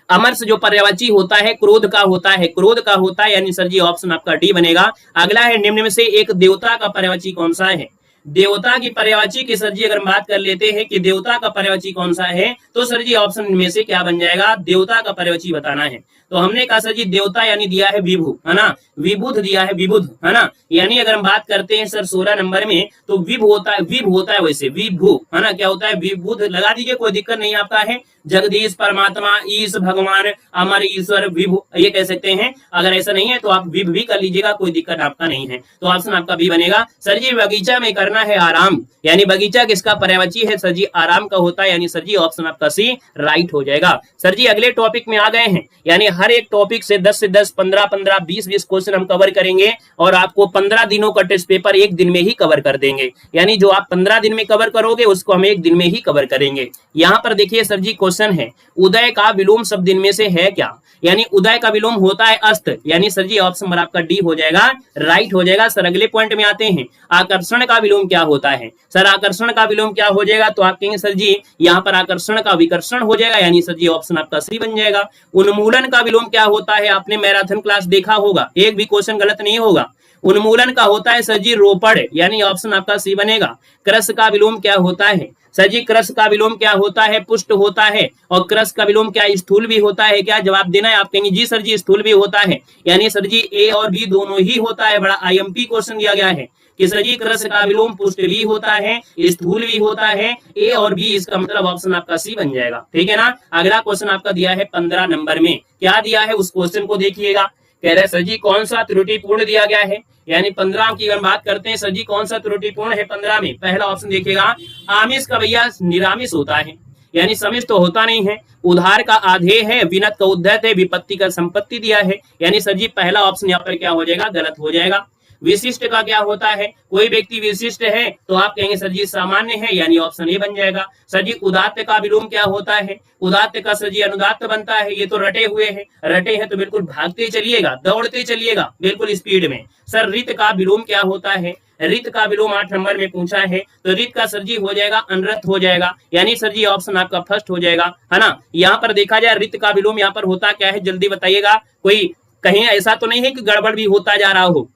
अमरस जो पर्यायवाची होता है क्रोध का होता है, क्रोध का होता है, यानी सर जी ऑप्शन आपका डी बनेगा। अगला है, निम्न में से एक देवता का पर्यायवाची कौन सा है। देवता की पर्यायवाची की सर जी अगर बात कर लेते हैं कि देवता का पर्यायवाची कौन सा है, तो सर जी ऑप्शन में से क्या बन जाएगा, देवता का पर्यायवाची बताना है। तो हमने कहा सर जी देवता यानी दिया है विभु, है ना, विबुध दिया है, विबुध, है ना। यानी अगर हम बात करते हैं सर 16 नंबर में, तो विभ होता है, विभ होता है वैसे विभु, है ना, क्या होता है विबुध, लगा दीजिए कोई दिक्कत नहीं आपका है। जगदीश परमात्मा, ईश भगवान, अमर ईश्वर, विभु ये कह सकते हैं। अगर ऐसा नहीं है तो आप विभ भी कर लीजिएगा, कोई दिक्कत आपका नहीं है। तो ऑप्शन आपका बी बनेगा। सर जी बगीचा में करना है आराम, यानी बगीचा किसका पर्यायवाची है, सर जी आराम का होता है, यानी सर जी ऑप्शन आपका सी राइट हो जाएगा। सर जी अगले टॉपिक में आ गए हैं, यानी हर एक टॉपिक से 10 से 10, 15-15, 20-20 क्वेश्चन हम कवर करेंगे, और आपको 15 दिनों का टेस्ट पेपर 1 दिन में ही कवर कर देंगे। यानी जो आप 15 दिन में कवर करोगे उसको हम 1 दिन में ही कवर करेंगे। यहाँ पर देखिए सर जी क्वेश्चन है, उदय का विलोम शब्द इनमें से है क्या, यानी उदय का विलोम होता है अस्त, यानी सर जी ऑप्शन नंबर आपका डी हो जाएगा, राइट हो जाएगा। सर अगले पॉइंट में आते हैं, आकर्षण का विलोम क्या होता है। सर आकर्षण का विलोम क्या हो जाएगा, तो आप कहेंगे सर जी यहाँ पर आकर्षण का विकर्षण हो जाएगा, यानी सर जी ऑप्शन आपका सी बन जाएगा। उन्मूलन का विलोम क्या होता है, आपने मैराथन क्लास देखा होगा, एक भी क्वेश्चन गलत नहीं होगा। उन्मूलन का होता है सर जी रोपड़, यानी ऑप्शन आपका सी बनेगा। क्रस का विलोम क्या होता है, सर जी क्रस का विलोम क्या होता है, पुष्ट होता है। और क्रस का विलोम क्या स्थूल भी होता है क्या, जवाब देना है। आप कहेंगे जी सर जी स्थूल भी होता है, यानी सर जी ए और बी दोनों ही होता है। बड़ा आईएमपी क्वेश्चन दिया गया है कि सर जी क्रस का विलोम पुष्ट भी होता है, स्थूल भी होता है, ए और बी, इसका मतलब ऑप्शन आपका सी बन जाएगा, ठीक है ना। अगला क्वेश्चन आपका दिया है 15 नंबर में, क्या दिया है उस क्वेश्चन को देखिएगा। कह रहे सर जी कौन सा त्रुटिपूर्ण दिया गया है, यानी 15 की अगर बात करते हैं सर जी कौन सा त्रुटिपूर्ण है 15 में। पहला ऑप्शन देखिएगा, आमिष का भैया निरामिष होता है, यानी समिष तो होता नहीं है। उधार का आधेय है, विनत का उद्धत है, विपत्ति का संपत्ति दिया है, यानी सर जी पहला ऑप्शन यहाँ पर क्या हो जाएगा, गलत हो जाएगा। विशिष्ट का क्या होता है, कोई व्यक्ति विशिष्ट है, तो आप कहेंगे सर जी सामान्य है, यानी ऑप्शन ए बन जाएगा। सर जी उदात्त का विलोम क्या होता है, उदात्त का सर जी अनुदात्त बनता है, ये तो रटे हुए हैं, रटे हैं तो बिल्कुल भागते चलिएगा, दौड़ते चलिएगा बिल्कुल स्पीड में। सर रित का विलोम क्या होता है, रित का विलोम 8 नंबर में पूछा है, तो रित का सर जी हो जाएगा अनरत हो जाएगा, यानी सर जी ऑप्शन आपका फर्स्ट हो जाएगा, है ना। यहाँ पर देखा जाए रित का विलोम यहाँ पर होता क्या है, जल्दी बताइएगा, कोई कहीं ऐसा तो नहीं है कि गड़बड़ भी होता जा रहा हो।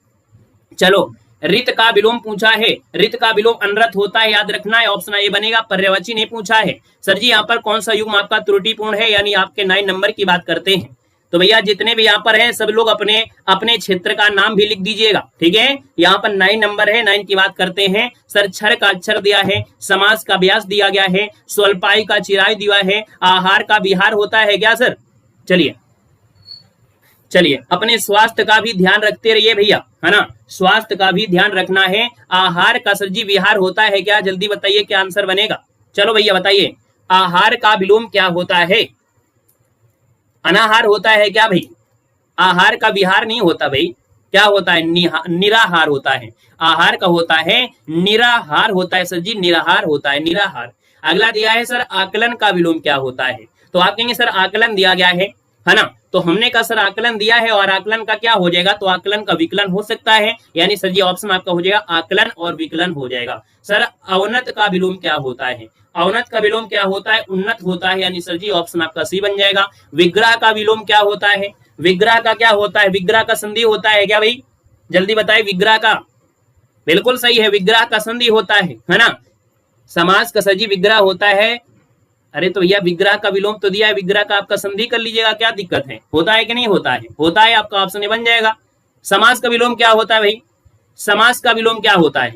चलो रित का विलोम पूछा है, रित का विलोम अनरत होता है, याद रखना है, ऑप्शन ए बनेगा। पर्यायवाची नहीं पूछा है। सर जी यहाँ पर कौन सा युग्म आपका त्रुटिपूर्ण है, यानी आपके 9 नंबर की बात करते हैं। तो भैया जितने भी यहाँ पर हैं सब लोग अपने अपने क्षेत्र का नाम भी लिख दीजिएगा, ठीक है। यहाँ पर 9 नंबर है, 9 की बात करते हैं। सर क्षर का अक्षर दिया है, समास का व्यास दिया गया है, स्वल्पाई का चिराई दिया है, आहार का विहार होता है क्या सर। चलिए चलिए अपने स्वास्थ्य का भी ध्यान रखते रहिए भैया, है ना, स्वास्थ्य का भी ध्यान रखना है। आहार का सर जी विहार होता है क्या, जल्दी बताइए क्या आंसर बनेगा। चलो भैया बताइए, आहार का विलोम क्या होता है, अनाहार होता है क्या भाई, आहार का विहार नहीं होता भाई, क्या होता है, निराहार होता है। आहार का होता है निराहार होता है सर जी, निराहार होता है, निराहार। अगला दिया है सर आकलन का विलोम क्या होता है, तो आप कहेंगे सर आकलन दिया गया है ना। तो हमने कहा सर आकलन दिया है, और आकलन का क्या हो जाएगा, तो आकलन का विकलन हो सकता है, यानी सर जी ऑप्शन आपका हो जाएगा आकलन और विकलन हो जाएगा। सर अवनत का विलोम क्या होता है, अवनत का विलोम क्या होता है, उन्नत होता है, यानी सर जी ऑप्शन आपका सी बन जाएगा। विग्रह का विलोम क्या होता है, विग्रह का क्या होता है, विग्रह का संधि होता है क्या भाई, जल्दी बताए। विग्रह का बिल्कुल सही है, विग्रह का संधि होता है ना। समास का सर जी विग्रह होता है। अरे तो भैया विग्रह का विलोम तो दिया है, विग्रह का आपका संधि कर लीजिएगा, क्या दिक्कत है, होता है कि नहीं होता है, होता है, आपका ऑप्शन ए बन जाएगा। समास का विलोम क्या होता है भाई, समास का विलोम क्या होता है?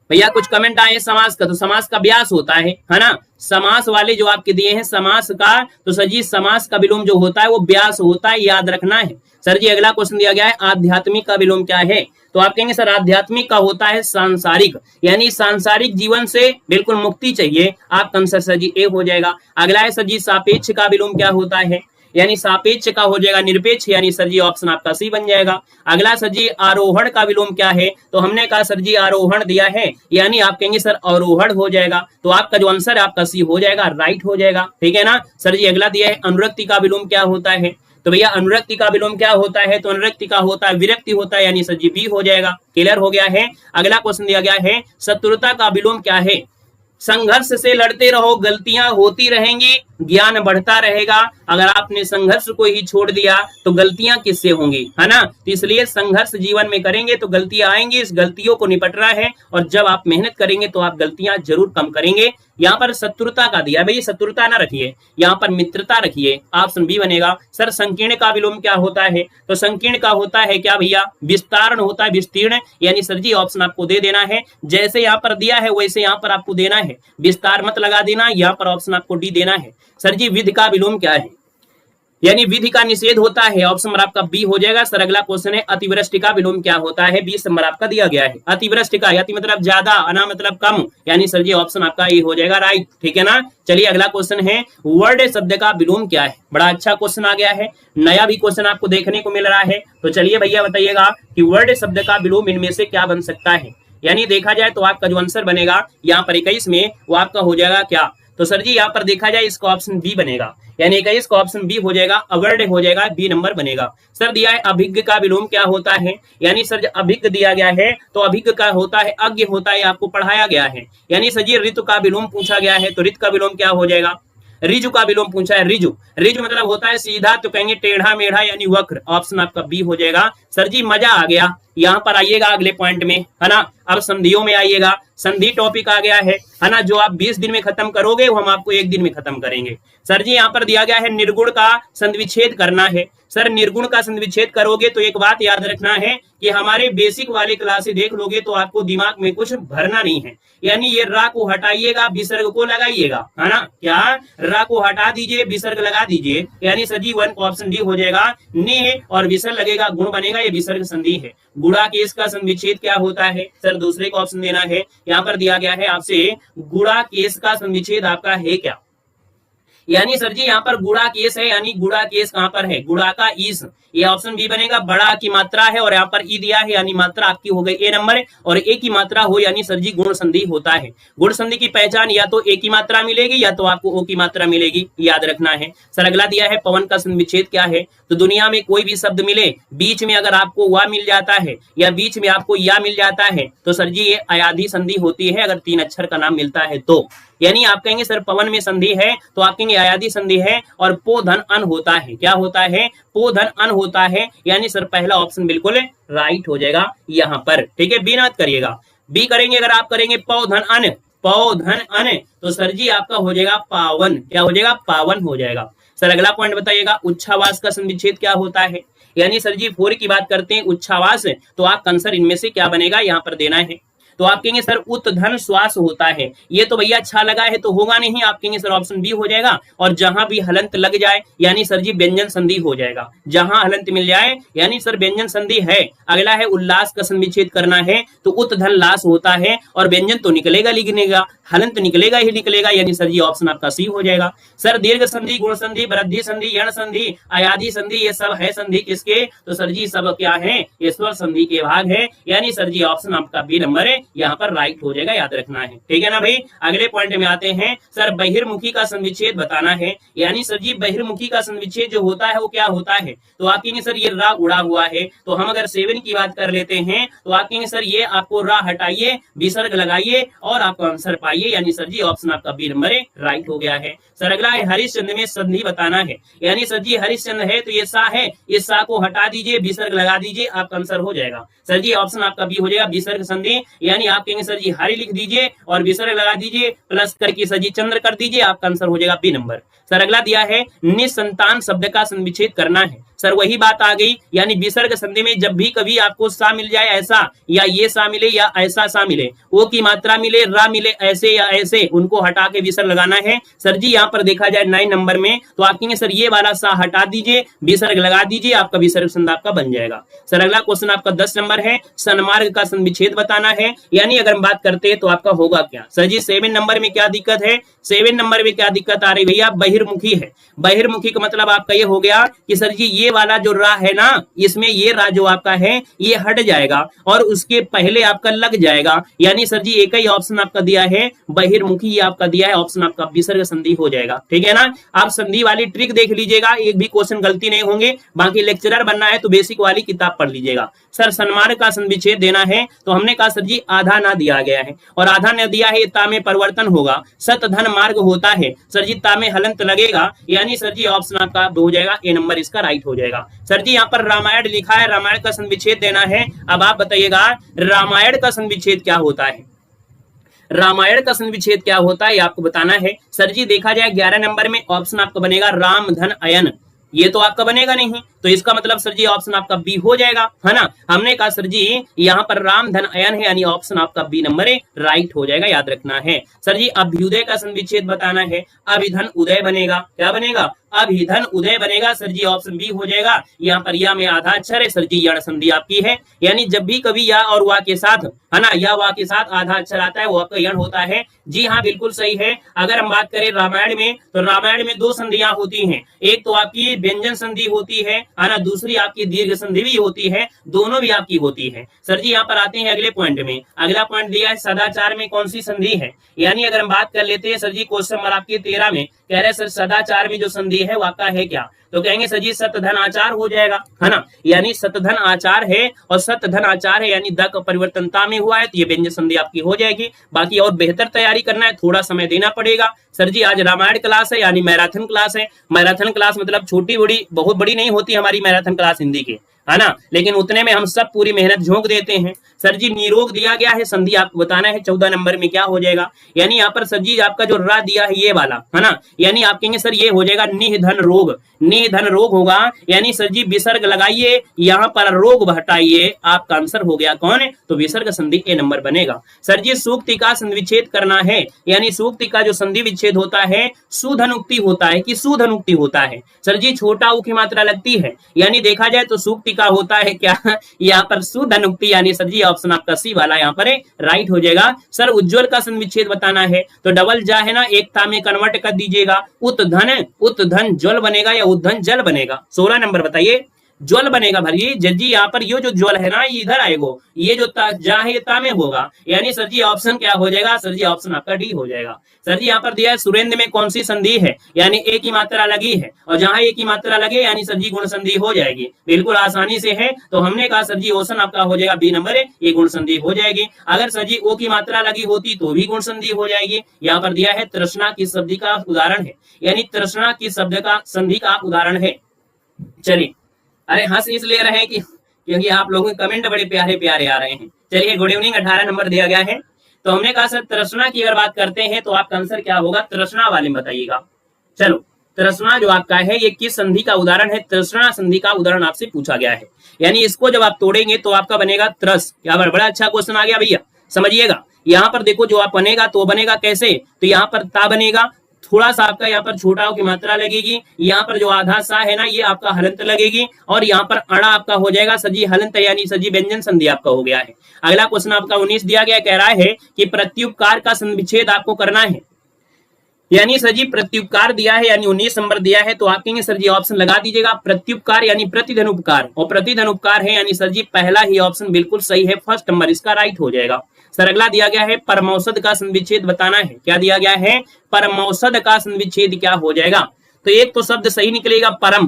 भैया कुछ कमेंट आए समास का, तो समास का व्यास होता है ना। समास वाले जो आपके दिए हैं समास का, तो सर जी समास का विलोम जो होता है वो व्यास होता है, याद रखना है। सर जी अगला क्वेश्चन दिया गया है आध्यात्मिक का विलोम क्या है? तो आप कहेंगे सर आध्यात्मिक का होता है सांसारिक, यानी सांसारिक जीवन से बिल्कुल मुक्ति चाहिए, आपका आंसर सर जी ए हो जाएगा। अगला है सर जी सापेक्ष का विलोम क्या होता है? यानी सापेक्ष का हो जाएगा निरपेक्ष, यानी सर जी ऑप्शन आपका सी बन जाएगा। अगला सर जी आरोहण का विलोम क्या है? तो हमने कहा सर जी आरोहण दिया है, यानी आप कहेंगे सर अवरोहण हो जाएगा, तो आपका जो आंसर है आपका सी हो जाएगा, राइट हो जाएगा, ठीक है ना। सर जी अगला दिया है अनुरक्ति का विलोम क्या होता है? तो भैया अनुरक्ति का विलोम क्या होता है? तो अनुरक्ति का होता है विरक्ति होता है, यानी सर जी बी हो जाएगा, क्लियर हो गया है। अगला क्वेश्चन दिया गया है शत्रुता का विलोम क्या है? संघर्ष से लड़ते रहो, गलतियां होती रहेंगी, ज्ञान बढ़ता रहेगा। अगर आपने संघर्ष को ही छोड़ दिया तो गलतियां किससे होंगी, है ना। तो इसलिए संघर्ष जीवन में करेंगे तो गलतियां आएंगी, इस गलतियों को निपटना है, और जब आप मेहनत करेंगे तो आप गलतियां जरूर कम करेंगे। यहाँ पर शत्रुता का दिया, भाई शत्रुता ना रखिए, यहाँ पर मित्रता रखिए, ऑप्शन बी बनेगा। सर संकीर्ण का विलोम क्या होता है? तो संकीर्ण का होता है क्या भैया? विस्तारण होता है, विस्तीर्ण, यानी सर जी ऑप्शन आपको दे देना है, जैसे यहाँ पर दिया है वैसे यहाँ पर आपको देना है, विस्तार मत लगा देना, यहाँ पर ऑप्शन आपको डी देना है। सर जी विधि का विलोम क्या है? यानी विधि का निषेध होता है, ऑप्शन नंबर आपका बी हो जाएगा। सर अगला क्वेश्चन है अतिवृष्टि का विलोम क्या होता है? 20 नंबर आपका दिया गया है। अतिवृष्टि का अति मतलब ज्यादा, अना मतलब कम, यानी सर जी ऑप्शन आपका ए हो जाएगा, राइट, ठीक है ना। चलिए अगला क्वेश्चन है वर्ड शब्द का विलोम क्या है? बड़ा अच्छा क्वेश्चन आ गया है, नया भी क्वेश्चन आपको देखने को मिल रहा है। तो चलिए भैया बताइएगा कि वर्ड शब्द का विलोम इनमें से क्या बन सकता है? यानी देखा जाए तो आपका जो आंसर बनेगा यहाँ पर 21 में, वो आपका हो जाएगा क्या? तो सर जी यहाँ पर देखा जाए इसका ऑप्शन बी बनेगा, यानी 21 का ऑप्शन बी हो जाएगा, अवर्ड हो जाएगा, बी नंबर बनेगा। सर दिया है अभिज्ञ का विलोम क्या होता है? यानी सर अभिज्ञ दिया गया है तो अभिज्ञ का होता है अज्ञ होता है, आपको पढ़ाया गया है। यानी सर जी ऋतु का विलोम पूछा गया है, तो ऋतु का विलोम क्या हो जाएगा? रिजु का विलोम पूछा है, रिजु, रिजु मतलब होता है सीधा, तो कहेंगे टेढ़ा मेढ़ा यानी वक्र, ऑप्शन आपका बी हो जाएगा। सर जी मजा आ गया, यहाँ पर आइएगा अगले पॉइंट में, है ना। अब संधियों में आइएगा, संधि टॉपिक आ गया है ना। जो आप 20 दिन में खत्म करोगे वो हम आपको 1 दिन में खत्म करेंगे। सर जी यहाँ पर दिया गया है निर्गुण का संधिविच्छेद करना है। सर निर्गुण का संधिविच्छेद करोगे तो एक बात याद रखना है कि हमारे बेसिक वाले क्लासे देख लोगे तो आपको दिमाग में कुछ भरना नहीं है, यानी ये रा को हटाइएगा, विसर्ग को लगाइएगा, है ना। क्या रा को हटा दीजिए, विसर्ग लगा दीजिए, यानी सर जी 1 का ऑप्शन डी हो जाएगा, ने और विसर्ग लगेगा, गुण बनेगा, ये विसर्ग संधि है। गुणा केस का संधिविच्छेद क्या होता है? सर दूसरे का ऑप्शन देना है, यहाँ पर दिया गया है आपसे गुणा केस का संधिविच्छेद आपका है क्या? यानी सर जी यहाँ पर गुणा केस है, यानी गुणा केस कहाँ पर है? गुणा का ईस, ये ऑप्शन बी बनेगा। बड़ा की मात्रा है और यहाँ पर ई दिया है, यानी मात्रा आपकी हो गई ए नंबर, और ए की मात्रा हो यानी सर जी गुण संधि होता है। गुण संधि की पहचान या तो ए की मात्रा मिलेगी या तो आपको ओ की मात्रा मिलेगी, याद रखना है। सर अगला दिया है पवन का संधिविच्छेद क्या है? तो दुनिया में कोई भी शब्द मिले, बीच में अगर आपको वा मिल जाता है या बीच में आपको या मिल जाता है तो सर जी ये अयाधी संधि होती है, अगर 3 अक्षर का नाम मिलता है तो। यानी आप कहेंगे सर पवन में संधि है तो आप कहेंगे अयाधी संधि है, और पो धन अन होता है, क्या होता है? पो धन अन होता है, यानी सर पहला ऑप्शन बिल्कुल राइट हो जाएगा यहाँ पर, ठीक है। बी मत करिएगा, बी करेंगे अगर आप करेंगे पौ धन अन, पौ धन अन, तो सर जी आपका हो जाएगा पावन, क्या हो जाएगा? पावन हो जाएगा। सर अगला पॉइंट बताइएगा उच्छ्वास का संधिविच्छेद क्या होता है? यानी सर जी 4 की बात करते हैं उच्छ्वास, तो आप आंसर इनमें से क्या बनेगा यहाँ पर देना है। तो आप कहेंगे सर उत्धन श्वास होता है, ये तो भैया अच्छा लगा है तो होगा नहीं, आप कहेंगे सर ऑप्शन बी हो जाएगा। और जहां भी हलंत लग जाए यानी सर जी व्यंजन संधि हो जाएगा, जहां हलंत मिल जाए यानी सर व्यंजन संधि है। अगला है उल्लास का संधिविच्छेद करना है, तो उत्धन लास होता है, और व्यंजन तो निकलेगा लिखनेगा, हलंत निकलेगा ही निकलेगा, यानी सर जी ऑप्शन आपका सी हो जाएगा। सर दीर्घ संधि, गुण संधि, वृद्धि संधि, यण संधि, अयाधी संधि, ये सब है संधि किसके? तो सर जी सब क्या है? ये स्वर संधि के भाग है, यानी सर जी ऑप्शन आपका बी नंबर है, यहाँ पर राइट हो जाएगा, याद रखना है, ठीक है ना भाई। अगले पॉइंट में आते हैं, सर बहिर्मुखी का संधिविच्छेद बताना है। यानी सर जी बहिर्मुखी का संधिविच्छेद जो होता है वो क्या होता है? तो आप कहेंगे सर ये रा उड़ा हुआ है, तो हम अगर 7 की बात कर लेते हैं तो आप कहेंगे सर ये आपको रा हटाइए, विसर्ग लगाइए और आपको आंसर पाइए, यानी सर जी ऑप्शन आपका बी नंबर है, राइट हो गया है। सर अगला है हरिश्चंद्र में संधि बताना है। यानी सर जी हरिश्चंद्र है तो ये सा है, इस सा को हटा दीजिए, विसर्ग लगा दीजिए, आपका आंसर हो जाएगा। सर जी ऑप्शन आपका बी हो जाएगा, विसर्ग संधि, यानी यानी आप कहेंगे सर जी हरि लिख दीजिए और विसर्ग लगा दीजिए, प्लस करके सर जी चंद्र कर दीजिए, आपका आंसर हो जाएगा बी नंबर। सर अगला दिया है निसंतान शब्द का संविच्छेद करना है। सर वही बात आ गई, यानी विसर्ग संधि में जब भी कभी आपको सा मिल जाए ऐसा, या ये सा मिले या ऐसा सा मिले, ओ की मात्रा मिले, रा मिले ऐसे या ऐसे, उनको हटा के विसर्ग लगाना है। सर जी यहाँ पर देखा जाए 9 नंबर में तो आप कहेंगे सर ये वाला सा हटा दीजिए, विसर्ग लगा दीजिए, आपका विसर्ग संधि आपका बन जाएगा। सर अगला क्वेश्चन आपका 10 नंबर है, सन्मार्ग का संविच्छेद बताना है। यानी अगर हम बात करते हैं तो आपका होगा क्या? सर जी 7 नंबर में क्या दिक्कत है? 7 नंबर में क्या दिक्कत आ रही भैया? बहिर्मुखी है। बहिर्मुखी का मतलब आपका ये हो गया कि सर जी ये वाला जो रा है ना, इसमें ये रा जो आपका है ये हट जाएगा और उसके पहले आपका लग जाएगा। यानी सर जी एक ही ऑप्शन आपका दिया है बहिर्मुखी, ये आपका दिया है ऑप्शन आपका विसर्ग संधि हो जाएगा। ठीक है ना, आप संधि वाली ट्रिक देख लीजिएगा, एक भी क्वेश्चन गलती नहीं होंगे। बाकी लेक्चरर बनना है तो बेसिक वाली किताब पढ़ लीजिएगा। सर सन्मार्ग का संविच्छेद देना है तो हमने कहा सर जी आधा ना दिया गया है और आधा न दिया है, ता में परिवर्तन होगा, सत धन मार्ग होता है, सर जी ता में हलंत लगेगा, यानी सर जी ऑप्शन आपका हो जाएगा ए नंबर, इसका राइट हो जाएगा। सर जी यहाँ पर रामायण लिखा है, रामायण का संविच्छेद देना है। अब आप बताइएगा रामायण का संविच्छेद क्या होता है? रामायण का संविच्छेद क्या होता है आपको बताना है। सर जी देखा जाए 11 नंबर में ऑप्शन आपका बनेगा राम धन अयन, ये तो आपका बनेगा नहीं, तो इसका मतलब सर जी ऑप्शन आपका बी हो जाएगा, है ना। हमने कहा सर जी यहाँ पर राम धन अयन है, यानी ऑप्शन आपका बी नंबर है, राइट हो जाएगा, याद रखना है। सर जी अभ्युदय का संविच्छेद बताना है, अभिधन उदय बनेगा, क्या बनेगा? अभिधन उदय बनेगा, सर जी ऑप्शन बी हो जाएगा। यहाँ पर या में आधा अक्षर है, सर जी यण संधि आपकी है, यानी जब भी कभी या और वा के साथ, है ना, या वा के साथ आधा अक्षर आता है वो आपका यण होता है। जी हाँ बिल्कुल सही है। अगर हम बात करें रामायण में तो रामायण में 2 संधियां होती हैं, एक तो आपकी व्यंजन संधि होती है ना, दूसरी आपकी दीर्घ संधि भी होती है, दोनों भी आपकी होती है। सर जी यहाँ पर आते हैं अगले पॉइंट में। अगला पॉइंट दिया है सदाचार में कौन सी संधि है? यानी अगर हम बात कर लेते हैं सर जी क्वेश्चन नंबर आपकी 13 में कह रहे सर सदाचार में जो संधि है वो आपका है क्या? तो कहेंगे सर जी सतधन आचार हो जाएगा, है ना, यानी सतधन आचार है और सतधन आचार है, यानी द का परिवर्तनता में हुआ है तो ये व्यंजन संधि आपकी हो जाएगी। बाकी और बेहतर तैयारी करना है, थोड़ा समय देना पड़ेगा। सर जी आज रामायण क्लास है, यानी मैराथन क्लास है। मैराथन क्लास मतलब छोटी बड़ी बहुत बड़ी नहीं होती हमारी मैराथन क्लास हिंदी की, है ना, लेकिन उतने में हम सब पूरी मेहनत झोंक देते हैं। सर जी निरोग दिया गया है, संधि आपको बताना है 14 नंबर में क्या हो जाएगा। यानी यहाँ पर सर जी आपका जो रा दिया है ये वाला, है ना, यानी आप कहेंगे सर ये हो जाएगा निधन रोग, निधन रोग होगा, यानी सर जी विसर्ग लगाइए, यहाँ पर रोग हटाइए, आपका आंसर हो गया कौन है? तो विसर्ग संधि ए नंबर बनेगा। सर जी सूक्ति का संविच्छेद करना है, यानी सूक्ति का जो संधि विच्छेद होता है सुधनुक्ति होता है कि सुधनुक्ति होता है? सर जी छोटा उ की मात्रा लगती है, यानी देखा जाए तो सूक्ति का होता है क्या? यहाँ पर सुधनुक्ति, यानी सर जी ऑप्शन आपका सी वाला यहाँ पर है, राइट हो जाएगा। सर उज्ज्वल का संविच्छेद बताना है तो डबल जा है ना, एक था में कन्वर्ट कर दीजिएगा, उत्धन ज्वल बनेगा या उद्धन जल बनेगा? 16 नंबर बताइए। ज्वल बनेगा भाई जी, यहाँ पर ये जो ज्वल है ना ये इधर आएगा, ये जो जा है ये ता में होगा, यानी सर जी ऑप्शन क्या हो जाएगा? सर जी ऑप्शन आपका डी हो जाएगा। सर जी यहाँ पर दिया है सुरेंद्र में कौन सी संधि है? यानी एक की मात्रा लगी है और जहां एक की मात्रा लगे यानी सर जी गुण संधि हो जाएगी, बिल्कुल आसानी से है। तो हमने कहा सर जी ऑप्शन आपका हो जाएगा बी नंबर है, ये गुण संधि हो जाएगी। अगर सर जी ओ की मात्रा लगी होती तो भी गुण संधि हो जाएगी। यहाँ पर दिया है तृष्णा की शब्द का उदाहरण है, यानी तृष्णा की शब्द का संधि का उदाहरण है। चलिए, अरे हंस इसलिए रहे कि क्योंकि आप लोगों के कमेंट बड़े प्यारे प्यारे आ रहे हैं। चलिए गुड इवनिंग 18 नंबर दिया गया है। तो हमने कहा सर तृष्णा की अगर बात करते हैं तो आपका आंसर क्या होगा? तृष्णा वाले बताइएगा। चलो तृष्णा जो आपका है ये किस संधि का उदाहरण है? तृष्णा संधि का उदाहरण आपसे पूछा गया है, यानी इसको जब आप तोड़ेंगे तो आपका बनेगा त्रस। यहाँ पर बड़ा अच्छा क्वेश्चन आ गया भैया, समझिएगा। यहाँ पर देखो जो आप बनेगा तो बनेगा कैसे? तो यहाँ पर ता बनेगा, थोड़ा सा आपका यहाँ पर छोटा की मात्रा लगेगी, यहाँ पर जो आधा सा है ना ये आपका हलंत लगेगी और यहाँ पर अड़ा आपका हो जाएगा सजी हलंत, यानी सजी व्यंजन संधि आपका हो गया है। अगला क्वेश्चन आपका 19 दिया गया, कह रहा है कि प्रत्युपकार का संविच्छेद आपको करना है, यानी सर जी प्रत्युपकार दिया है, यानी 19 नंबर दिया है। तो आप कहेंगे सर जी ऑप्शन लगा दीजिएगा, प्रत्युपकार यानी प्रतिधन उपकार, और प्रतिधन उपकार है यानी सर जी पहला ही ऑप्शन बिल्कुल सही है, फर्स्ट नंबर इसका राइट हो जाएगा। सर अगला दिया गया है परमौषध का संविच्छेद बताना है। क्या दिया गया है? परमौषध का संविच्छेद क्या हो जाएगा? तो एक तो शब्द सही निकलेगा परम,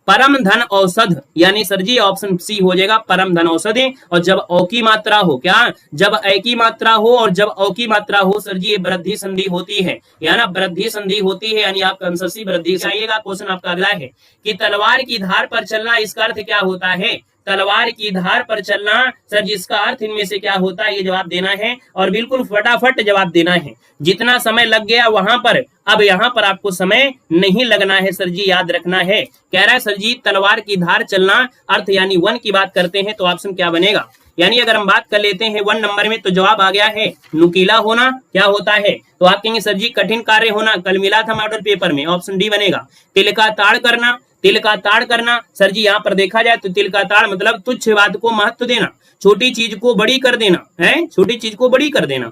परम धन औषध, यानी सर जी ऑप्शन सी हो जाएगा परम धन औषधि। और जब औ की मात्रा हो, क्या जब ए की मात्रा हो और जब औ की मात्रा हो सर जी ये वृद्धि संधि होती है, या ना वृद्धि संधि होती है, यानी आपका आंसर सी वृद्धि चाहिएगा। क्वेश्चन आपका अगला है कि तलवार की धार पर चलना, इसका अर्थ क्या होता है? तलवार की धार पर चलना। सर जिसका अर्थ इनमें से क्या होता है, ये जवाब देना है और बिल्कुल फटाफट जवाब देना है। जितना समय लग गया वहां पर, अब यहां पर आपको समय नहीं लगना है सर जी, याद रखना है। कह रहा है सर जी तलवार की धार चलना अर्थ यानी वन की बात करते हैं तो ऑप्शन क्या बनेगा, यानी अगर हम बात कर लेते हैं 1 नंबर में तो जवाब आ गया है नुकीला होना। क्या होता है, तो आप कहेंगे सर जी कठिन कार्य होना, कल मिला था मॉडल पेपर में, ऑप्शन डी बनेगा। तिल का ताड़ करना, तिल का ताड़ करना सर जी यहाँ पर देखा जाए तो तिल का ताड़ मतलब तुच्छ बात को महत्व देना, छोटी चीज को बड़ी कर देना है, छोटी चीज को बड़ी कर देना।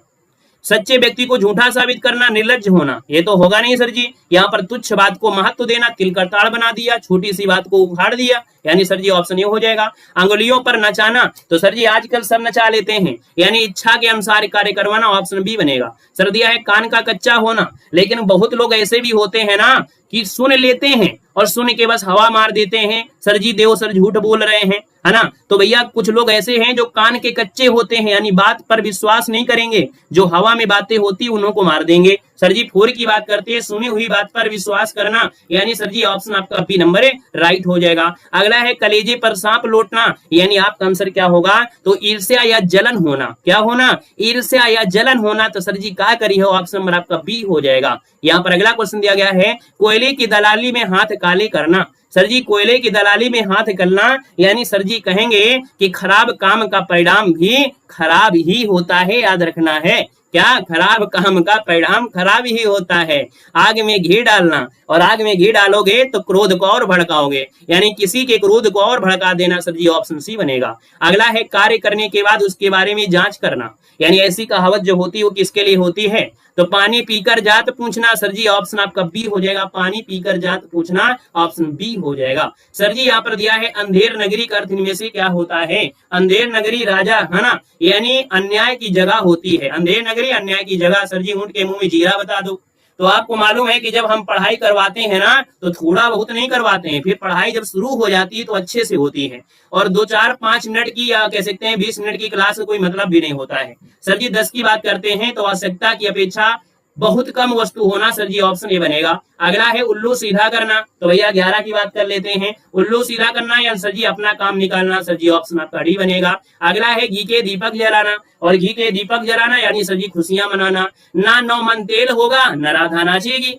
सच्चे व्यक्ति को झूठा साबित करना, निर्लज्ज होना, ये तो होगा नहीं सर जी। यहाँ पर तुच्छ बात को महत्व देना, तिल का ताड़ बना दिया, छोटी सी बात को उखाड़ दिया, यानी सर जी ऑप्शन ये हो जाएगा। अंगुलियों पर नचाना, तो सर जी आजकल सब नचा लेते हैं, यानी इच्छा के अनुसार कार्य करवाना, ऑप्शन बी बनेगा। सर दिया है कान का कच्चा होना, लेकिन बहुत लोग ऐसे भी होते हैं ना कि सुन लेते हैं और सुन के बस हवा मार देते हैं, सर जी देव सर झूठ बोल रहे हैं, है ना। तो भैया कुछ लोग ऐसे हैं जो कान के कच्चे होते हैं, यानी बात पर विश्वास नहीं करेंगे, जो हवा में बातें होती उन्हों को मार देंगे। सर जी 4 की बात करते हैं, सुनी हुई बात पर विश्वास करना, यानी सर जी ऑप्शन आपका बी नंबर है, राइट हो जाएगा। अगला है कलेजे पर सांप लौटना, यानी आपका आंसर क्या होगा, तो ईर्ष्या या जलन होना। क्या होना, ईर्ष्या या जलन होना, तो सर जी क्या करी है, ऑप्शन नंबर आपका बी हो जाएगा। यहाँ पर अगला क्वेश्चन दिया गया है कोयले की दलाली में हाथ काले करना। सर जी कोयले की दलाली में हाथ करना, यानी सर जी कहेंगे कि खराब काम का परिणाम भी खराब ही होता है, याद रखना है। क्या, खराब काम का परिणाम खराब ही होता है। आग में घी डालना, और आग में घी डालोगे तो क्रोध को और भड़काओगे, यानी किसी के क्रोध को और भड़का देना, सर जी ऑप्शन सी बनेगा। अगला है कार्य करने के बाद उसके बारे में जांच करना, यानी ऐसी कहावत जो होती है वो किसके लिए होती है, तो पानी पीकर जात पूछना, सर जी ऑप्शन आपका बी हो जाएगा। पानी पीकर जात पूछना, ऑप्शन बी हो जाएगा। सर जी यहाँ पर दिया है अंधेर नगरी का अर्थ इनमें से क्या होता है, अंधेर नगरी राजा, है ना, यानी अन्याय की जगह होती है, अंधेर नगरी अन्याय की जगह। सर जी ऊंट के मुंह में जीरा बता दो। तो आपको मालूम है कि जब हम पढ़ाई करवाते हैं ना तो थोड़ा बहुत नहीं करवाते हैं, फिर पढ़ाई जब शुरू हो जाती है तो अच्छे से होती है, और 2 4 5 मिनट की या कह सकते हैं 20 मिनट की क्लास का कोई मतलब भी नहीं होता है। सर जी 10 की बात करते हैं तो आवश्यकता की अपेक्षा बहुत कम वस्तु होना, सर जी ऑप्शन ए बनेगा। अगला है उल्लू सीधा करना, तो भैया 11 की बात कर लेते हैं। उल्लू सीधा करना या सर जी अपना काम निकालना, सर जी ऑप्शन आपका डी बनेगा। अगला है घी के दीपक जलाना, और घी के दीपक जलाना यानी सर जी खुशियां मनाना। ना 9 मन तेल होगा न राधा नाचेगी,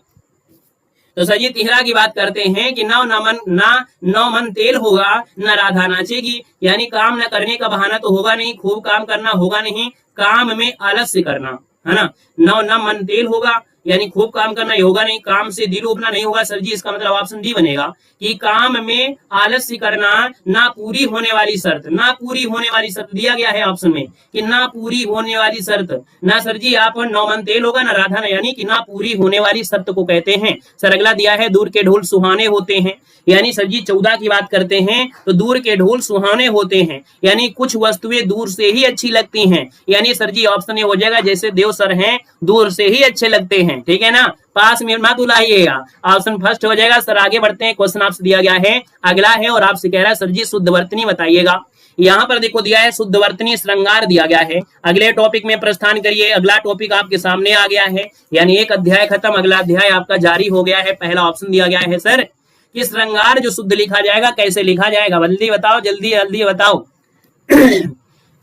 तो सर जी 13 की बात करते हैं कि ना 9 मन तेल होगा न राधा नाचेगी, यानी काम न करने का बहाना तो होगा नहीं, खूब काम करना होगा नहीं, काम में आलस्य करना, है ना। 9 मन तेल होगा यानी खूब काम करना होगा नहीं, काम से दिल उबना नहीं होगा, सर जी इसका मतलब ऑप्शन डी बनेगा कि काम में आलस्य करना, ना पूरी होने वाली शर्त, ना पूरी होने वाली शर्त दिया गया है ऑप्शन में कि ना पूरी होने वाली शर्त, ना सर जी आप 9 मन तेल होगा ना राधा, यानी कि ना पूरी होने वाली शर्त को कहते हैं। सर अगला दिया है दूर के ढोल सुहाने होते हैं, यानी सर जी 14 की बात करते हैं तो दूर के ढोल सुहाने होते हैं, यानी कुछ वस्तुएं दूर से ही अच्छी लगती हैं, यानी सर जी ऑप्शन ये हो जाएगा जैसे देव सर हैं दूर से ही अच्छे लगते हैं, ठीक है ना, पास में मत बुलाइएगा, ऑप्शन फर्स्ट हो जाएगा। सर आगे बढ़ते हैं, क्वेश्चन आपसे दिया गया है अगला है और आपसे कह रहा है सर जी शुद्ध वर्तनी बताइएगा। यहाँ पर देखो दिया है शुद्ध वर्तनी श्रृंगार दिया गया है। अगले टॉपिक में प्रस्थान करिए, अगला टॉपिक आपके सामने आ गया है, यानी एक अध्याय खत्म, अगला अध्याय आपका जारी हो गया है। पहला ऑप्शन दिया गया है सर कि श्रृंगार जो शुद्ध लिखा जाएगा कैसे लिखा जाएगा, जल्दी बताओ, जल्दी जल्दी बताओ।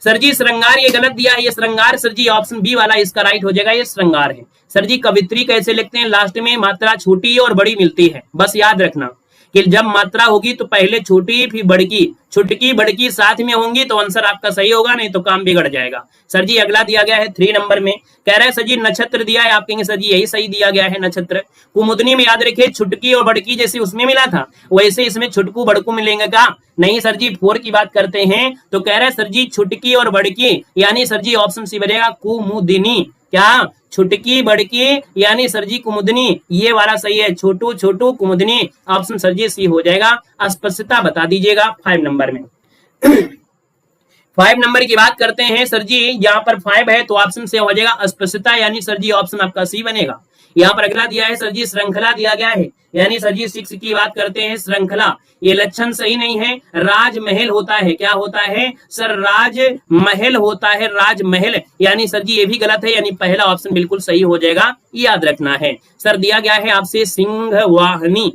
सर जी श्रृंगार ये गलत दिया है, ये श्रृंगार सर जी ऑप्शन बी वाला इसका राइट हो जाएगा, ये श्रृंगार है। सर जी कवित्री कैसे लिखते हैं, लास्ट में मात्रा छोटी और बड़ी मिलती है, बस याद रखना कि जब मात्रा होगी तो पहले छोटी फिर बड़की, छुटकी बड़की साथ में होंगी तो आंसर आपका सही होगा, नहीं तो काम बिगड़ जाएगा। सर जी अगला दिया गया है 3 नंबर में, कह रहा है सर जी नक्षत्र दिया है, आप कहेंगे सर जी यही सही दिया गया है नक्षत्र। कुमुदनी में याद रखिए छुटकी और बड़की जैसे उसमें मिला था वैसे इसमें छुटकू बड़कू मिलेंगे का नहीं। सर जी 4 की बात करते हैं तो कह रहा है सर जी छुटकी और बड़की, यानी सर जी ऑप्शन सी बनेगा कुमुदिनी। क्या, छुटकी बड़की यानी सर जी कुमुदनी, ये वाला सही है, छोटू छोटू कुमुदनी, ऑप्शन सर जी सी हो जाएगा। स्पष्टता बता दीजिएगा 5 नंबर में। 5 नंबर की बात करते हैं सर जी, यहाँ पर 5 है तो ऑप्शन से हो जाएगा स्पष्टता, यानी सर जी ऑप्शन आपका सी बनेगा। यहाँ पर अगला दिया है सर जी श्रृंखला दिया गया है, यानी सर जी 6 की बात करते हैं श्रृंखला, ये लक्षण सही नहीं है, राजमहल होता है। क्या होता है सर, राजमहल होता है, राजमहल, यानी सर जी ये भी गलत है, यानी पहला ऑप्शन बिल्कुल सही हो जाएगा, याद रखना है। सर दिया गया है आपसे सिंह वाहिनी,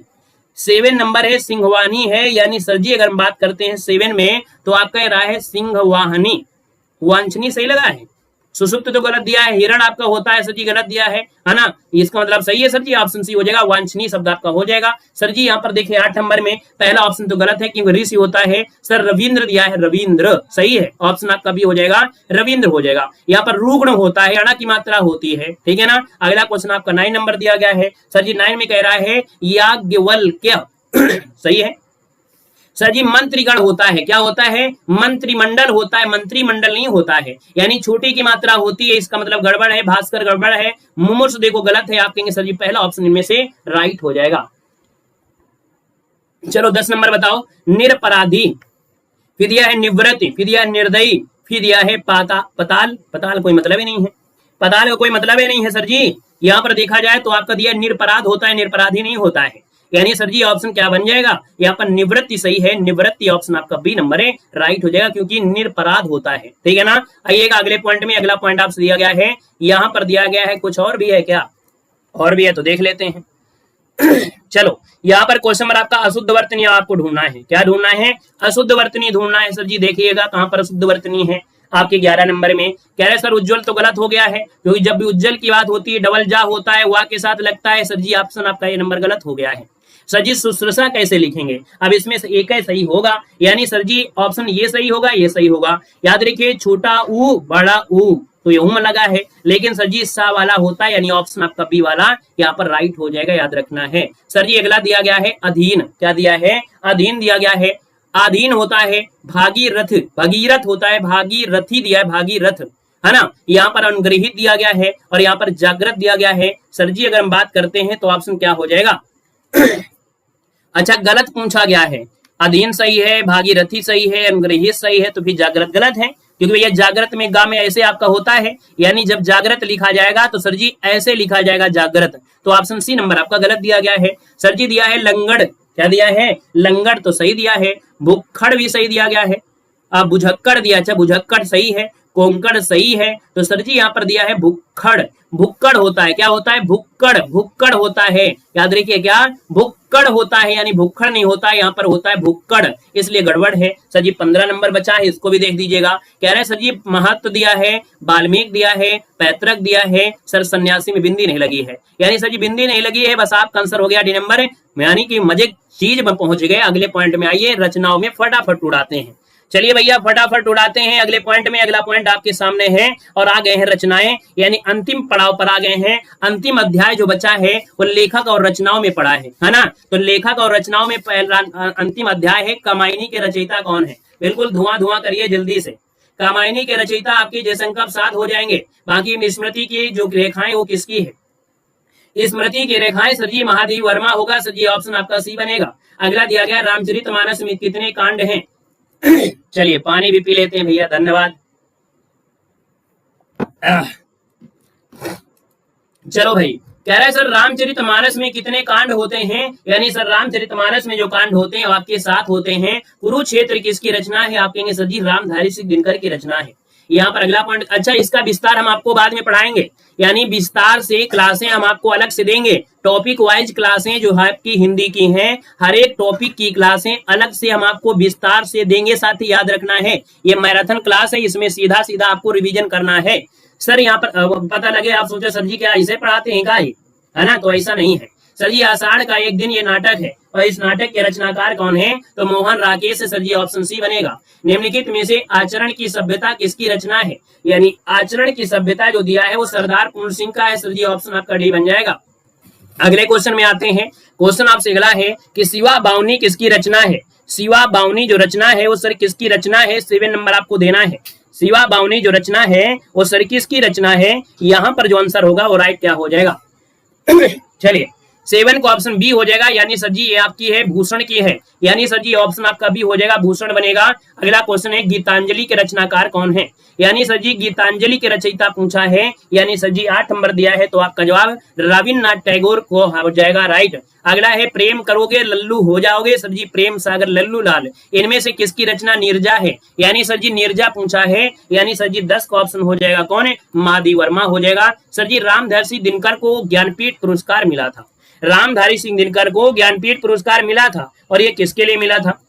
7 नंबर है सिंहवानी है, यानी सर जी अगर हम बात करते हैं 7 में तो आपका रहा है सिंहवाहनी, वांछनी सही लगा है। सुसुप्त तो गलत दिया है, हिरण आपका होता है सर जी गलत दिया है ना, इसका मतलब सही है सर जी, ऑप्शन सी हो जाएगा, वांछनीय शब्द आपका हो जाएगा। सर जी यहाँ पर देखिए 8 नंबर में पहला ऑप्शन तो गलत है क्योंकि ऋषि होता है, सर रविंद्र दिया है, रविंद्र सही है, ऑप्शन आपका भी हो जाएगा रविंद्र हो जाएगा। यहाँ पर रुग्ण होता है, अणा की मात्रा होती है, ठीक है ना। अगला क्वेश्चन आपका 9 नंबर दिया गया है, सर जी 9 में कह रहा है याज्ञवल्क्य सही है। सर जी मंत्रीगण होता है, क्या होता है, मंत्रिमंडल होता है, मंत्रिमंडल नहीं होता है, यानी छोटी की मात्रा होती है, इसका मतलब गड़बड़ है। भास्कर गड़बड़ है, मुमुर्ष देखो गलत है, आप कहेंगे सर जी पहला ऑप्शन इनमें से राइट हो जाएगा। चलो 10 नंबर बताओ, निरपराधी, फिर दिया है निवृत्ति, फिर दिया है निर्दयी, फिर दिया है पताल, पताल कोई मतलब ही नहीं है, पताल का कोई मतलब ही नहीं है सर जी। यहाँ पर देखा जाए तो आपका दिया निरपराध होता है, निरपराधी नहीं होता है, यानी सर जी ऑप्शन क्या बन जाएगा, यहाँ पर निवृत्ति सही है, निवृत्ति ऑप्शन आपका बी नंबर है राइट हो जाएगा, क्योंकि निरपराध होता है, ठीक है ना। आइएगा अगले पॉइंट में, अगला पॉइंट आपसे दिया गया है, यहाँ पर दिया गया है कुछ और भी है क्या, और भी है तो देख लेते हैं। चलो यहाँ पर क्वेश्चन नंबर आपका अशुद्ध वर्तनी आपको ढूंढना है, क्या ढूंढना है, अशुद्ध वर्तनी ढूंढना है। सर जी देखिएगा कहाँ पर अशुद्ध वर्तनी है, आपके 11 नंबर में कह रहे सर उज्जवल तो गलत हो गया है, क्योंकि जब भी उज्जवल की बात होती है डबल जा होता है, वाह के साथ लगता है, सर जी ऑप्शन आपका ये नंबर गलत हो गया है। सर जी शुश्रूषा कैसे लिखेंगे, अब इसमें से एक ही सही होगा, यानी सर जी ऑप्शन ये सही होगा, ये सही होगा। याद रखिए छोटा ऊ बड़ा ऊ तो यहूं में लगा है, लेकिन सर जी सा वाला होता है, यानी ऑप्शन आपका बी वाला यहाँ पर राइट हो जाएगा, याद रखना है। सर जी अगला दिया गया है अधीन, क्या दिया है, अधीन दिया गया है। अधीन होता है भागीरथ, भगीरथ होता है, भागीरथी दिया है, भागीरथ है ना। यहाँ पर अनुग्रहित दिया गया है और यहाँ पर जागृत दिया गया है। सर जी अगर हम बात करते हैं तो ऑप्शन क्या हो जाएगा अच्छा गलत पूछा गया है, अधीन सही है, भागीरथी सही है, अनुग्रहित सही है, तो फिर जागृत गलत है, क्योंकि भैया जागृत में गा में ऐसे आपका होता है, यानी जब जागृत लिखा जाएगा तो सर जी ऐसे लिखा जाएगा जागृत, तो ऑप्शन सी नंबर आपका गलत दिया गया है। सर जी दिया है लंगड़, क्या दिया है, लंगड़ तो सही दिया है, भुक्खड़ भी सही दिया गया है, बुझक्कड़ दिया, अच्छा बुझक्कड़ सही है, कोंकण सही है, तो सर जी यहाँ पर दिया है भुक्खड़, भुक्कड़ होता है, क्या होता है, भुक्कड़, भुक्कड़ होता है, याद रखिए क्या भुक्कड़ होता है, यानी भुक्खड़ नहीं होता है, यहाँ पर होता है भुक्कड़, इसलिए गड़बड़ है। सर जी 15 नंबर बचा है, इसको भी देख दीजिएगा। कह रहे हैं सर जी महत्व दिया है, वाल्मीकि दिया है, पैतृक दिया है, सर सन्यासी में बिंदी नहीं लगी है, यानी सर जी बिंदी नहीं लगी है, बस आपका आंसर हो गया डी नंबर, यानी कि मजे चीज में पहुंच गए। अगले पॉइंट में आइए, रचनाओं में फटाफट उड़ाते हैं। चलिए भैया फटाफट उड़ाते हैं अगले पॉइंट में। अगला पॉइंट आपके सामने है और आ गए हैं रचनाएं, यानी अंतिम पड़ाव पर आ गए हैं। अंतिम अध्याय जो बचा है वो लेखक और रचनाओं में पड़ा है ना। तो लेखक और रचनाओं में पहला अंतिम अध्याय है कामायनी के रचयिता कौन है। बिल्कुल धुआं धुआं करिए जल्दी से। कामायनी के रचयिता आपके जयशंकर प्रसाद हो जाएंगे। बाकी स्मृति की जो रेखाएं वो किसकी है, स्मृति की रेखाएं सर जी महादेव वर्मा होगा। सर जी ऑप्शन आपका सी बनेगा। अगला दिया गया रामचरितमानस में कितने कांड हैं। चलिए पानी भी पी लेते हैं भैया, धन्यवाद। चलो भाई, कह रहे हैं सर रामचरितमानस में कितने कांड होते हैं, यानी सर रामचरितमानस में जो कांड होते हैं आपके 7 होते हैं। कुरुक्षेत्र किसकी रचना है, आप कहेंगे सर जी रामधारी सिंह दिनकर की रचना है। यहाँ पर अगला पॉइंट, अच्छा इसका विस्तार हम आपको बाद में पढ़ाएंगे, यानी विस्तार से क्लासें हम आपको अलग से देंगे। टॉपिक वाइज क्लासें जो आपकी हिंदी की हैं, हर एक टॉपिक की क्लासें अलग से हम आपको विस्तार से देंगे। साथ ही याद रखना है ये मैराथन क्लास है, इसमें सीधा सीधा आपको रिवीजन करना है। सर यहाँ पर पता लगे आप सोचे सर जी क्या ऐसे पढ़ाते हैं, क्या है ना, तो ऐसा नहीं है सर जी। आषाढ़ का एक दिन ये नाटक है और इस नाटक के रचनाकार कौन है, तो मोहन राकेश। सर जी ऑप्शन सी बनेगा। निम्नलिखित में से आचरण की सभ्यता किसकी रचना है, यानी आचरण की सभ्यता जो दिया है वो सरदार पूर्ण सिंह का है। सर जी ऑप्शन आपका डी बन जाएगा। अगले क्वेश्चन में आते हैं। क्वेश्चन आपसे अगला है कि शिवा बावनी किसकी रचना है। शिवा बावनी जो रचना है वो सर किसकी रचना है, 7 नंबर आपको देना है। शिवा बावनी जो रचना है वो सर किसकी रचना है, यहाँ पर जो आंसर होगा वो राइट क्या हो जाएगा। चलिए 7 को ऑप्शन बी हो जाएगा, यानी सर जी ये आपकी है भूषण की है, यानी सर जी ऑप्शन आपका बी हो जाएगा, भूषण बनेगा। अगला क्वेश्चन है गीतांजलि के रचनाकार कौन है, यानी सर जी गीतांजलि के रचयिता पूछा है, यानी सर जी 8 नंबर दिया है, तो आपका जवाब रविन्द्रनाथ टैगोर को हो जाएगा राइट। अगला है प्रेम करोगे लल्लू हो जाओगे। सर जी प्रेम सागर लल्लू लाल, इनमें से किसकी रचना नीरजा है, यानी सर जी नीरजा पूछा है, यानी सर जी 10 का ऑप्शन हो जाएगा कौन है, महादेव वर्मा हो जाएगा। सर जी रामधारी सिंह दिनकर को ज्ञानपीठ पुरस्कार मिला था, रामधारी सिंह दिनकर को ज्ञानपीठ पुरस्कार मिला था और ये किसके लिए मिला था?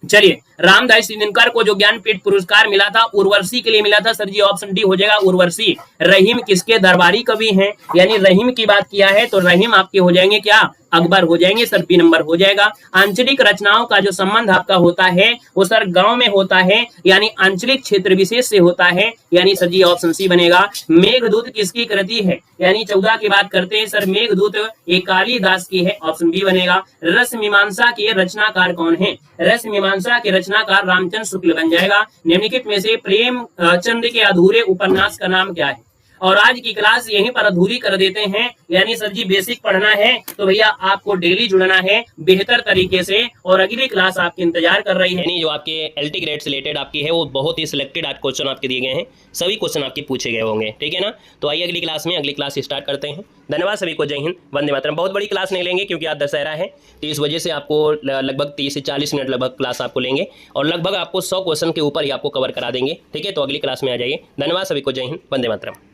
चलिए, रामधारी सिंह दिनकर को जो ज्ञानपीठ पुरस्कार मिला था उर्वशी के लिए मिला था। सर जी ऑप्शन डी हो जाएगा उर्वशी। रहीम किसके दरबारी कवि हैं? यानी रहीम की बात किया है तो रहीम आपके हो जाएंगे क्या? अकबर हो जाएंगे। सर बी नंबर हो जाएगा। आंचलिक रचनाओं का जो संबंध आपका होता है वो सर गांव में होता है, यानी आंचलिक क्षेत्र विशेष से होता है, यानी सर जी ऑप्शन सी बनेगा। मेघदूत किसकी कृति है? यानी 14 की बात करते हैं सर, मेघदूत एक कालिदास की है, ऑप्शन बी बनेगा। रस मीमांसा के रचनाकार कौन है? रस मीमांसा के रचनाकार रामचंद्र शुक्ल बन जाएगा। निम्नलिखित में से प्रेमचंद के अधूरे उपन्यास का नाम क्या है? और आज की क्लास यहीं पर अधूरी कर देते हैं, यानी सर जी बेसिक पढ़ना है तो भैया आपको डेली जुड़ना है बेहतर तरीके से, और अगली क्लास आपकी इंतजार कर रही है। यानी जो आपके एलटी ग्रेड से रिलेटेड आपकी है वो बहुत ही सिलेक्टेड क्वेश्चन आपके दिए गए हैं, सभी क्वेश्चन आपके पूछे गए होंगे, ठीक है ना। तो आइए अगली क्लास स्टार्ट करते हैं। धन्यवाद सभी को, जय हिंद, वंदे मातरम। बहुत बड़ी क्लास नहीं लेंगे क्योंकि आज दशहरा है, तो इस वजह से आपको लगभग 30 से 40 मिनट लगभग क्लास आपको लेंगे और लगभग आपको 100 क्वेश्चन के ऊपर ही आपको कवर करा देंगे, ठीक है। तो अगली क्लास में आ जाइए। धन्यवाद सभी को, जय हिंद, वंदे मातरम।